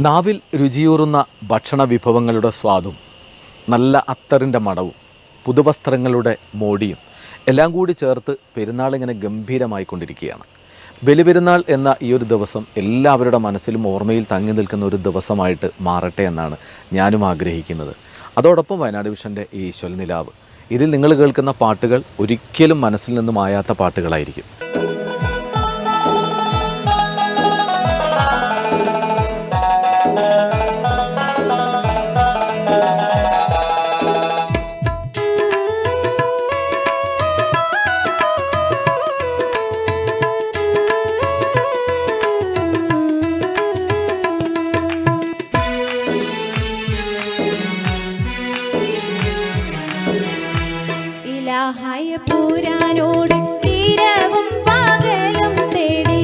നാവിൽ രുചിയൂറുന്ന ഭക്ഷണ വിഭവങ്ങളുടെ സ്വാദും നല്ല അത്തറിൻ്റെ മണവും പുതുവസ്ത്രങ്ങളുടെ മോടിയും എല്ലാം കൂടി ചേർത്ത് പെരുന്നാളിങ്ങനെ ഗംഭീരമായിക്കൊണ്ടിരിക്കുകയാണ്. ബലിപെരുന്നാൾ എന്ന ഈ ഒരു ദിവസം എല്ലാവരുടെ മനസ്സിലും ഓർമ്മയിൽ തങ്ങി നിൽക്കുന്ന ഒരു ദിവസമായിട്ട് മാറട്ടെ എന്നാണ് ഞാനും ആഗ്രഹിക്കുന്നത്. അതോടൊപ്പം വയനാട് വിഷൻ്റെ ഈ ഈശ്വൽനിലാവ്, ഇതിൽ നിങ്ങൾ കേൾക്കുന്ന പാട്ടുകൾ ഒരിക്കലും മനസ്സിൽ നിന്നും മായാത്ത പാട്ടുകളായിരിക്കും. പൂരാനോട് തീരവും പകലും തേടി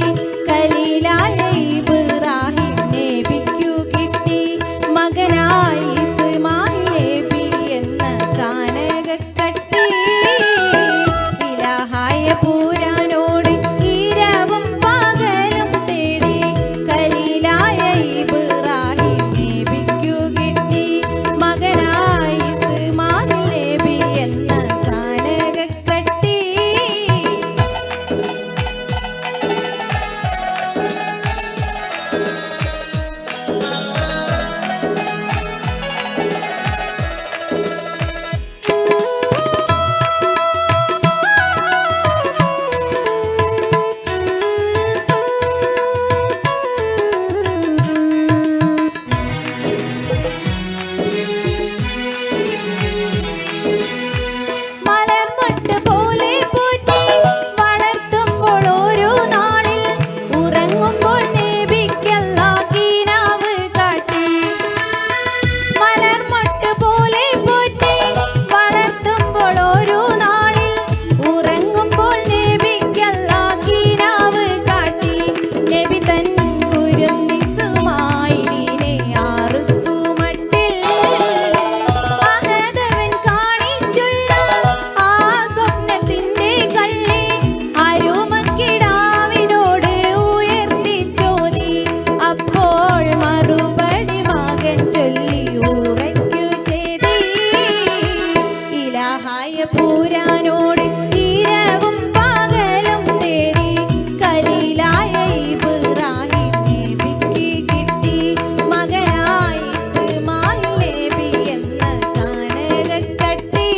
കലീലായ ഇബ്രാഹിം നബിക്കു കിട്ടി മകനായി ഇസ്മായിൽ നബി എന്ന കാനകക്കട്ടി. ഇലാഹായ പൂരാനോട് തീരവും പകലും തേടി കലീലായ ഇബ്രാഹിം നബിക്കു കിട്ടി മകനായി ഇസ്മായിൽ നബി എന്ന പൂരാനോട് തീരവും പകലും തേടി കലീലായ ഇബ്രാഹിം നബിക്ക് കിട്ടി മകനായി ഇസ്മായിൽ നബി എന്ന കാനകക്കട്ടി.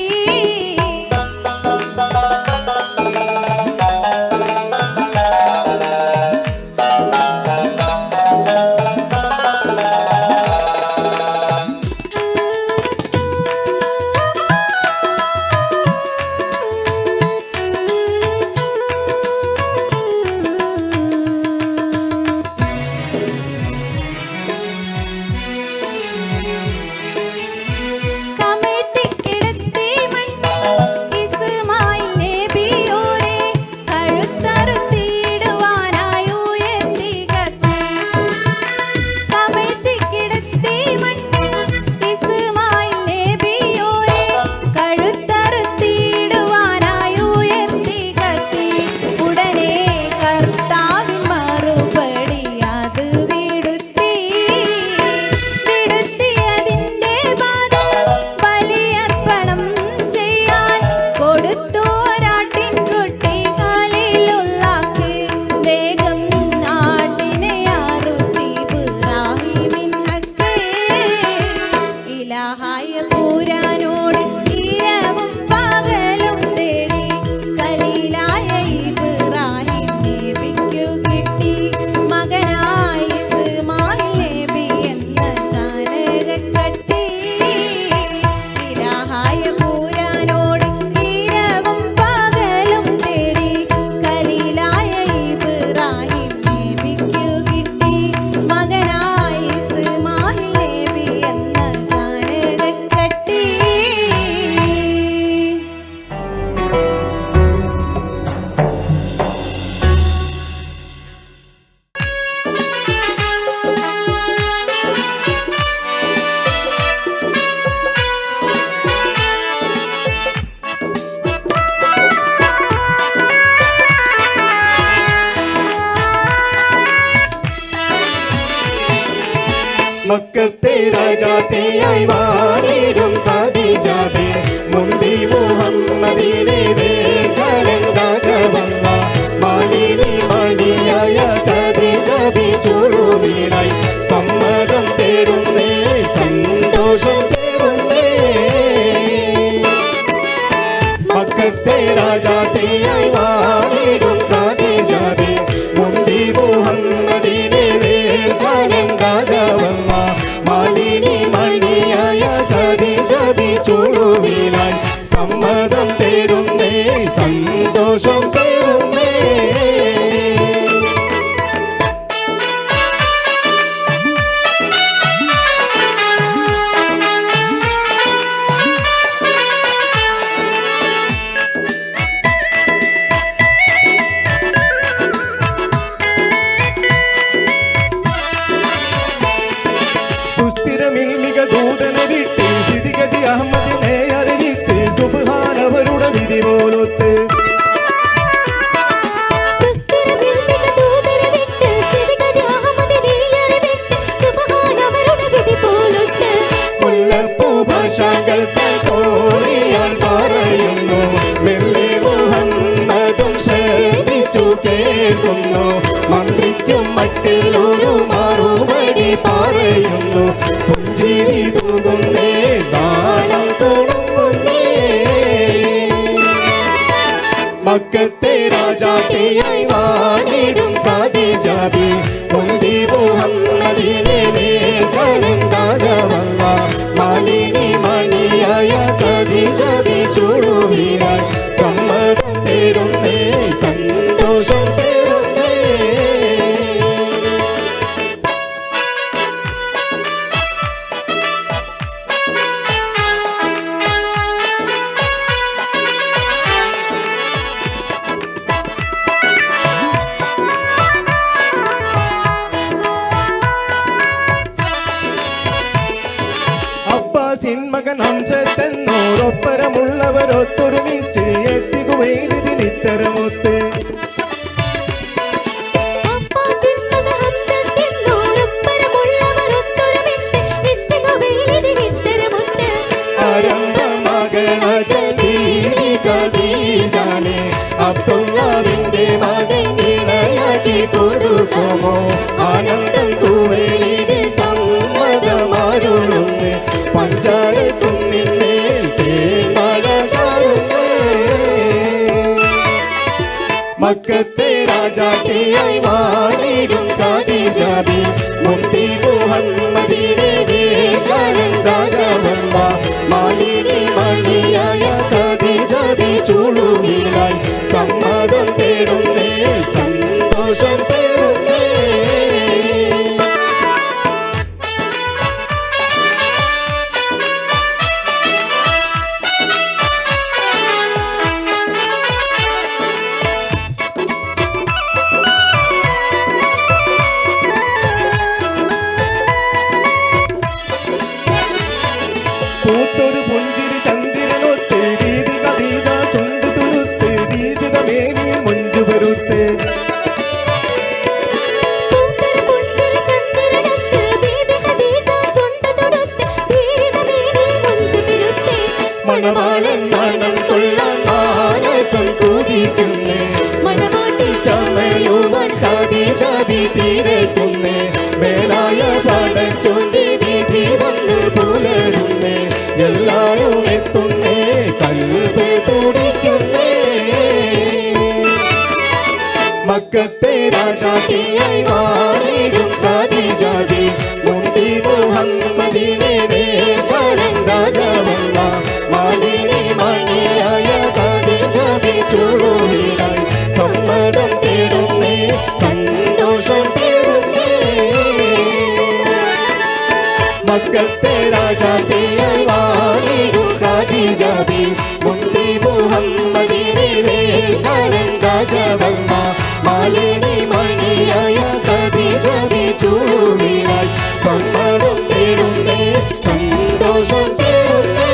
പൂരാനോട് തീരവും പകലും തേടി കലീലായ ഇബ്രാഹിം നബിക്കു കിട്ടി മകനായി ഇസ്മായിൽ നബി എന്ന കാനകക്കട്ടി. ഇലാഹായ പൂരാനോട് തീരവും പകലും തേടി കലീലായ ഇബ്രാഹിം നബിക്കു കിട്ടി മകനായി ഇസ്മായിൽ നബി എന്ന കാനകക്കട്ടി. മക്കത്തെ രാജാത്തിയായി വാണിടും ഖദീജാബി മുന്തി മുഹമ്മദിനെ വേഗലൻ രാജവല്ല മാലിനി മണിയായ ഖദീജാബി ചുളുവിലായി സമ്മതം തേടുന്നേ സന്തോഷം തേടുന്നേ മക്കത്തെ രാജാത്തിയായി വാണിടും ഖദീജാബി മുന്തി മുഹമ്മദിനെ വേഗലൻ രാജവല്ല മാലിനി മണിയായ ഖദീജാബി ചുളുവിലായി സമ്മതം തേടുന്നേ സന്തോഷം തേടുന്നേ സുസ്ഥിരമിൽമിക ദൂതനെ വിട്ട് സ്ഥിതിഗതി അഹമ്മദിനെ അറിയിത്ത് സുബ്ഹാനവരുടെ വിധി പോലൊത്ത് മുല്ലപ്പൂ ഭാഷകൾ തോന്നിയാൽ പറയുന്നു മെല്ലെ മുഹമ്മദും ശ്രദ്ധിച്ചു കേൾക്കുന്നു മന്ത്രിക്കും മട്ടിലൊരു മറുപടി പറയുന്നു പുഞ്ചിരി തൂകുന്നേ ദാനം തുടങ്ങുന്നേ മക്കത്തെ രാജാത്തിയായി വാണിടും ഖദീജാബി മുന്തി മുഹമ്മദിനെ വേഗലൻ രാജവല്ല മാലിനി മണിയായ ഖദീജാബി ചുളുവിലായി സമ്മതം തേടുന്നേ സന്തോഷം തേടുന്നേ അബ്ബാസിൻ മകൻ ഹംസത്തെന്നോരൊപ്പരമുള്ളവരൊത്തൊരുമിച്ച് എത്തികുവൈനിതിനിത്തരമൊത്ത് ആരംഭമകണ ജലീലി ഖദീജാനെ അബ്ദുല്ലാവിന്റെ മകൻ ഇണയാക്കി കൊടുക്കുമോ ആനന്ദം കുവൈലിന് സമ്മതമാരുളുന്നേ പഞ്ചാരക്കുന്നിന്മേൽ തേന്മഴ ചാരുന്നേ മക്കത്തെ രാജാത്തിയായി വാണിടും ഖദീജാബി മുന്തി മുഹമ്മദിനെ വേഗലൻ രാജവല്ല മാലിനി മണിയായ ഖദീജാബി ചുളുവിലായി സമ്മതം തേടുന്നേ സന്തോഷം തേടുന്നേ പൂത്തൊരു പുഞ്ചിരി ചന്ദ്രനൊത്ത് ദീപി ഖദീജ ചുണ്ടു തുരുത്ത് ദീപിത മേനിയിൽ മുഞ്ചു പെരുത്ത് മണവാളൻ മണം കൊള്ളാൻ മാനസം കൂടിക്കുന്നേ മണവാട്ടി ചമയുവാൻ ഖദീജാബി തിരക്കുന്നേ മേലായ പടച്ചോന്റെ വിധി വന്ന് പുലരുന്നേ എല്ലാരും എത്തുന്നേ കൽബ് തുടിക്കുന്നേ മക്കത്തെ രാജാത്തിയായി വാണിടും ഖദീജാബി മുന്തി മുഹമ്മദിനെ വേഗലൻ രാജവല്ല മാലിനി മണിയായ ഖദീജാബി ചുളുവിലായി സമ്മതം തേടുന്നേ സന്തോഷം തേടുന്നേ മക്കത്തെ രാജാത്തിയായി വാണിടും ഖദീജാബി മുന്തി മുഹമ്മദിനെ വേഗലൻ രാജവല്ല മാലിനി മണിയായ ഖദീജാബി ചുളുവിലായി സമ്മതം തേടുന്നേ സന്തോഷം തേടുന്നേ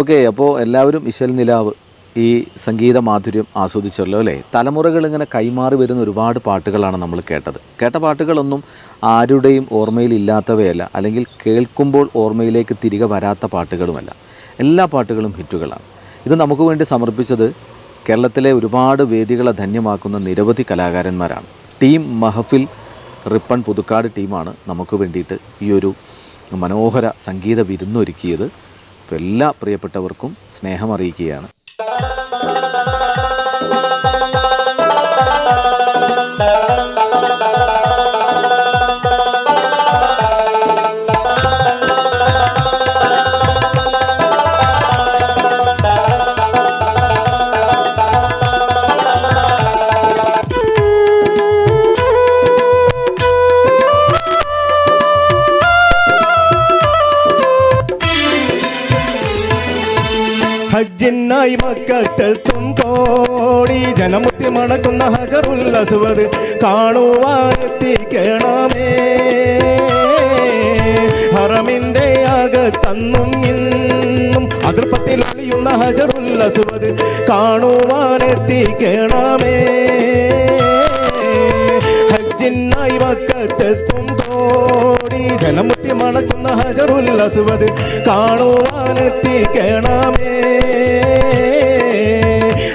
ഓക്കെ, അപ്പോൾ എല്ലാവരും ഇശൽ നിലാവ് ഈ സംഗീത മാധുര്യം ആസ്വദിച്ചല്ലോ അല്ലേ? തലമുറകൾ ഇങ്ങനെ കൈമാറി വരുന്ന ഒരുപാട് പാട്ടുകളാണ് നമ്മൾ കേട്ടത്. കേട്ട പാട്ടുകളൊന്നും ആരുടെയും ഓർമ്മയിൽ ഇല്ലാത്തവയല്ല, അല്ലെങ്കിൽ കേൾക്കുമ്പോൾ ഓർമ്മയിലേക്ക് തിരികെ വരാത്ത പാട്ടുകളുമല്ല. എല്ലാ പാട്ടുകളും ഹിറ്റുകളാണ്. ഇത് നമുക്ക് വേണ്ടി സമർപ്പിച്ചത് കേരളത്തിലെ ഒരുപാട് വേദികളെ ധന്യമാക്കുന്ന നിരവധി കലാകാരന്മാരാണ്. ടീം മഹഫിൽ റിപ്പൺ പുതുക്കാട് ടീമാണ് നമുക്ക് വേണ്ടിയിട്ട് ഈ ഒരു മനോഹര സംഗീത വിരുന്നൊരുക്കിയത്. അപ്പോൾ എല്ലാ പ്രിയപ്പെട്ടവർക്കും സ്നേഹം അറിയിക്കുകയാണ്. ഹജ്ജിനായി മക്കത്തെത്തും കോടി ജനമുത്തി മണക്കുന്ന ഹജറുൽ അസ്വദ് കാണുവാനെത്തിക്കണമേ. ഹറമിൻ്റെ അകത്തന്നും ഇന്നും അതിർപ്പത്തിൽ ഒളിയുന്ന ഹജറുൽ അസ്വദ് കാണുവാനെത്തിക്കണമേ. ഹജ്ജിനായി മക്കത്തെത്തും കോടി ജനമുത്തി മണക്കുന്ന ഹജറുൽ അസ്വദ് കാണുവാനെത്തിക്കണമേ.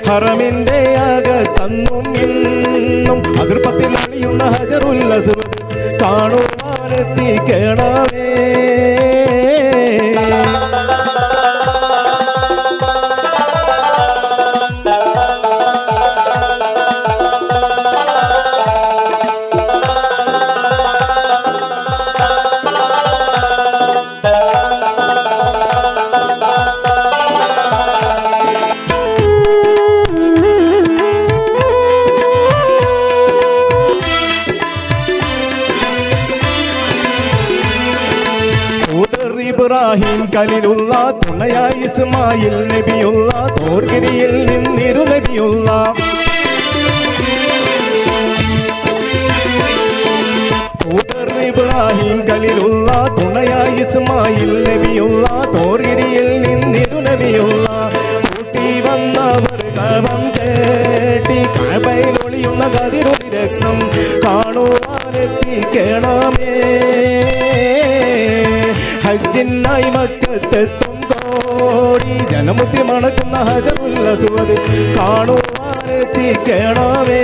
ഹറമിൻ്റെ അകത്തന്നും ഇന്നും അതിർപ്പത്തിൽ അണിയുന്ന ഹജറുൽ അസ്വദ് കാണുവാനെത്തിക്കണമേ. ഇബ്രാഹിം ഖലീലുള്ള തുണയായി ഇസ്മായിൽ നബിയുള്ള തോർഗിരിയിൽ നിന്നിരു നബിയുള്ള ഇബ്രാഹിം ഖലീലുള്ള തുണയായി ഇസ്മായിൽ നബിയുള്ള തോർഗിരിയിൽ നിന്നിരു നബിയുള്ള കൂട്ടി വന്നവർ കവം കേട്ടി കഅബയിൽ ഒളിയുന്ന കതിരൊളി രത്നം കാണുവാനെത്തിക്കണമേ. ഹജ്ജിനായി മക്കത്തെത്തും കോടി ജനമുത്തി മണക്കുന്ന ഹജറുൽ അസ്വദ് കാണുവാനെത്തിക്കണമേ.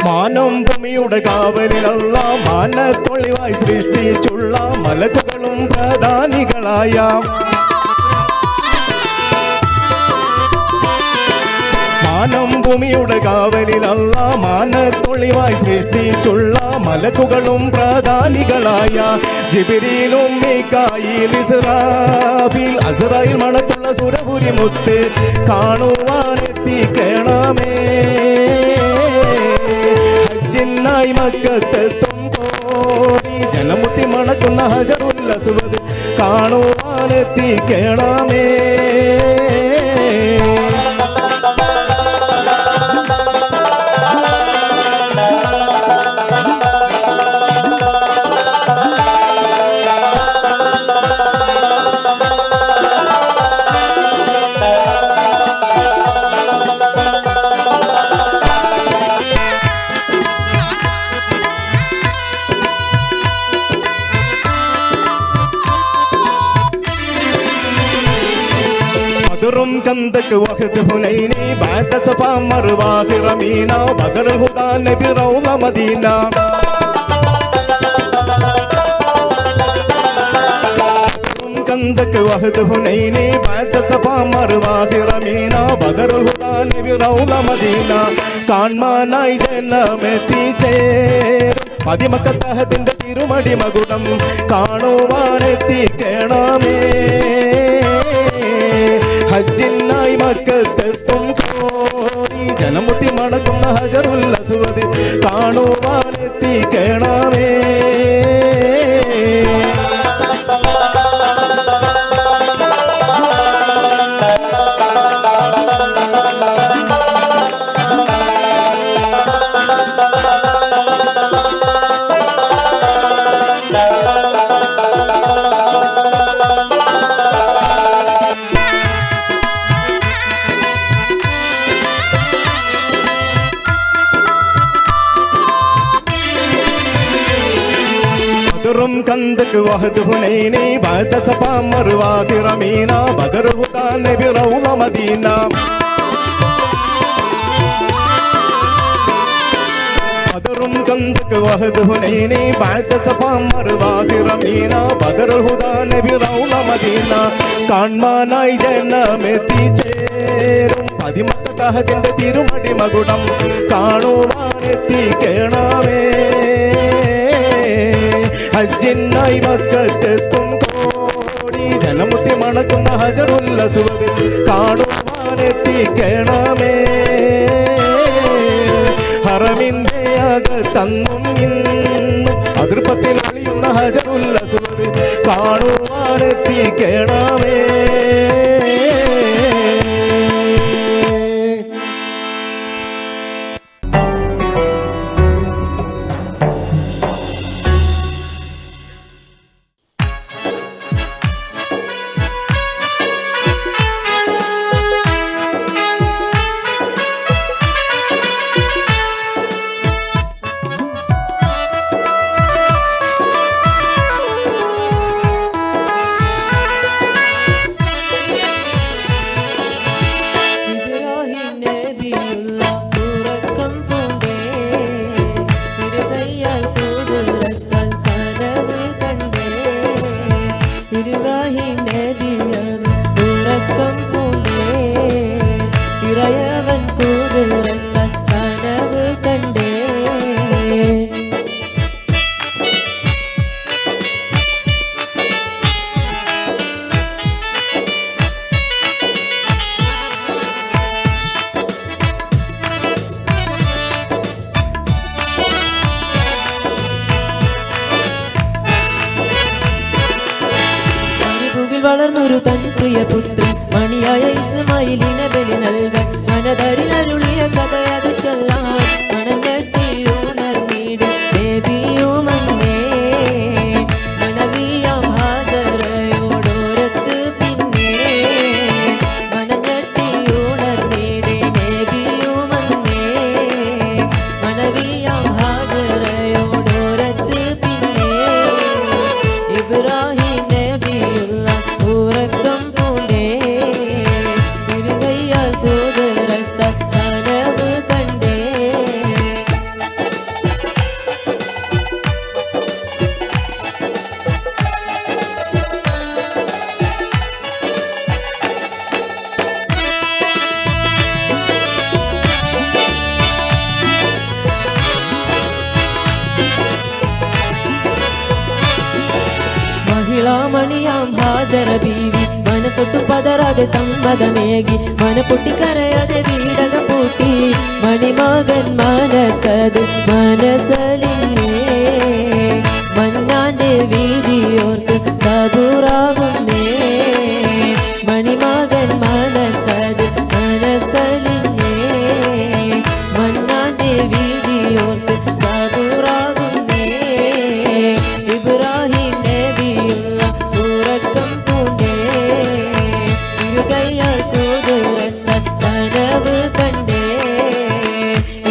മാനം ഭൂമിയുടെ കാവലിലുള്ള മാനത്തൊളിവായി സൃഷ്ടിച്ചുള്ള മലക്കുകളും പ്രധാനികളായ മാനം ഭൂമിയുടെ കാവലിലുള്ള മാനത്തൊളിവായി സൃഷ്ടിച്ചുള്ള മലക്കുകളും പ്രധാനികളായ ജിബ്രീലും മീകായിൽ ഇസ്രാഫീൽ അസ്റായിൽ മണത്തുള്ള സുരപുരി മുത്ത് കാണുവാനെത്തിക്കണമേ. ഹജ്ജിനായി മക്കത്തെത്തും കോടി ജനമുത്തി മണക്കുന്ന ഹജറുൽ അസ്വദ് കാണുവാനെത്തിക്കണമേ. ബദറും കന്ദക് വഹദ് ഹുനൈനി ബഅദ സഫാ മർവാ റമീന ബദർ ഹുദാ നബി റൗള മദീന. കന്ദക് വഹദ് ഹുനൈനി ബഅദ സഫാ മർവാ റമീന ബദർ ഹുദാ നബി റൗള മദീന. കാൺമാനായി ജനമെത്തിച്ചേരും പതിമക്കത്തഹത്തിന്റെ തിരുമടി മകുടം കാണുവാനെത്തിക്കണമേ. മക്കത്തെത്തും കോടി ജനമുത്തി മണക്കുന്ന ഹജറുൽ അസ്വദ് കാണുവാനെത്തിക്കണമേ. بدر كندك وهد هنيني بعد صفا مروة رمينا بدر الهدى بروضة مدينة بدر كندك وهد هنيني بعد صفا مروة رمينا بدر الهدى بروضة مدينة കാൺമാനായി ജനമെത്തിച്ചേരും പതിമക്ക തഹജിന്റെ തിരുമടി മകുടം കാണുവാനെത്തിക്കണമേ. ഹജ്ജിനായി മക്കത്തെത്തും കോടി ജനമുത്തി മണക്കുന്ന ഹജറുൽ അസ്വദ് കാണുവാനെത്തിക്കണമേ. ഹറമിന്റെ അകത്തന്നും ഇന്നും അതിർപ്പത്തിൽ അളിയുന്ന ഹജറുൽ അസ്വദ് കാണുവാനെത്തിക്കണമേ. വളർന്നൊരു തൻ പ്രിയ പുത്രി മണിയായ ഇസ്മായിലിനെ ബലി നൽകാൻ മനതരിൽ അരുളിയ കഥയത് ചൊല്ലാൻ മണങ്ങട്ടിയുണർന്നിടും ദേവിയുമന്നേ മണവിയാം ഹാജറയോടോരത്ത് പിന്നെ മണങ്ങട്ടിയുണർന്നിടും ദേവിയുമന്നേ മണവിയാം ഹാജറയോടോരത്ത് പിന്നെ ഇബ്രാഹിം ഉറക്കം പൂണ്ടേ ഇരുകൈയാൽ കൂതറത്ത കനവ് കണ്ടേ. മഹിളാമണിയാം ഹാജറ ബീവി മനസ്സൊട്ടു പതറാതെ സമ്മതമേകി മനപ്പൊട്ടിക്കരയാതെ വീടക പൂട്ടി മണിമകൻ മനസ്സത് മനസ്സലിന്നേ മന്നാന്റെ വീതിയോർത്ത് സബൂറാകുന്നേ മണിമകൻ മനസ്സത് മനസ്സലിന്നേ മന്നാന്റെ വീതിയോർത്ത് സബൂറാകുന്നേ. ഇബ്രാഹിം ഉറക്കം പൂണ്ടേ ഇരുകൈയാൽ കൂതുറത്ത കനവ് കണ്ടേ.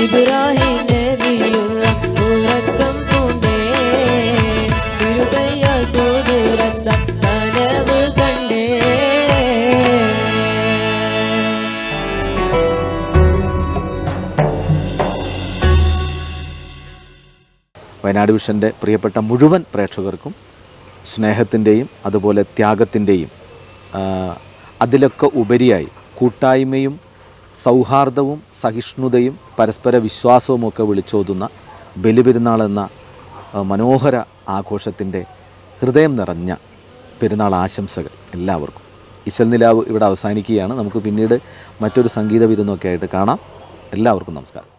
ഇബ്രാഹിം നബിയുള്ള ഉറക്കം പൂണ്ടേ ഇരുകൈയാൽ കൂതുറത്ത കനവ് കണ്ടേ. വയനാട് വിഷൻ്റെ പ്രിയപ്പെട്ട മുഴുവൻ പ്രേക്ഷകർക്കും സ്നേഹത്തിൻ്റെയും അതുപോലെ ത്യാഗത്തിൻ്റെയും അതിലൊക്കെ ഉപരിയായി കൂട്ടായ്മയും സൗഹാർദ്ദവും സഹിഷ്ണുതയും പരസ്പര വിശ്വാസവുമൊക്കെ വിളിച്ചോതുന്ന ബലിപെരുന്നാൾ എന്ന മനോഹര ആഘോഷത്തിൻ്റെ ഹൃദയം നിറഞ്ഞ പെരുന്നാൾ ആശംസകൾ എല്ലാവർക്കും. ഇശൽ നിലാവ് ഇവിടെ അവസാനിക്കുകയാണ്. നമുക്ക് പിന്നീട് മറ്റൊരു സംഗീത വിരുന്നൊക്കെ ആയിട്ട് കാണാം. എല്ലാവർക്കും നമസ്കാരം.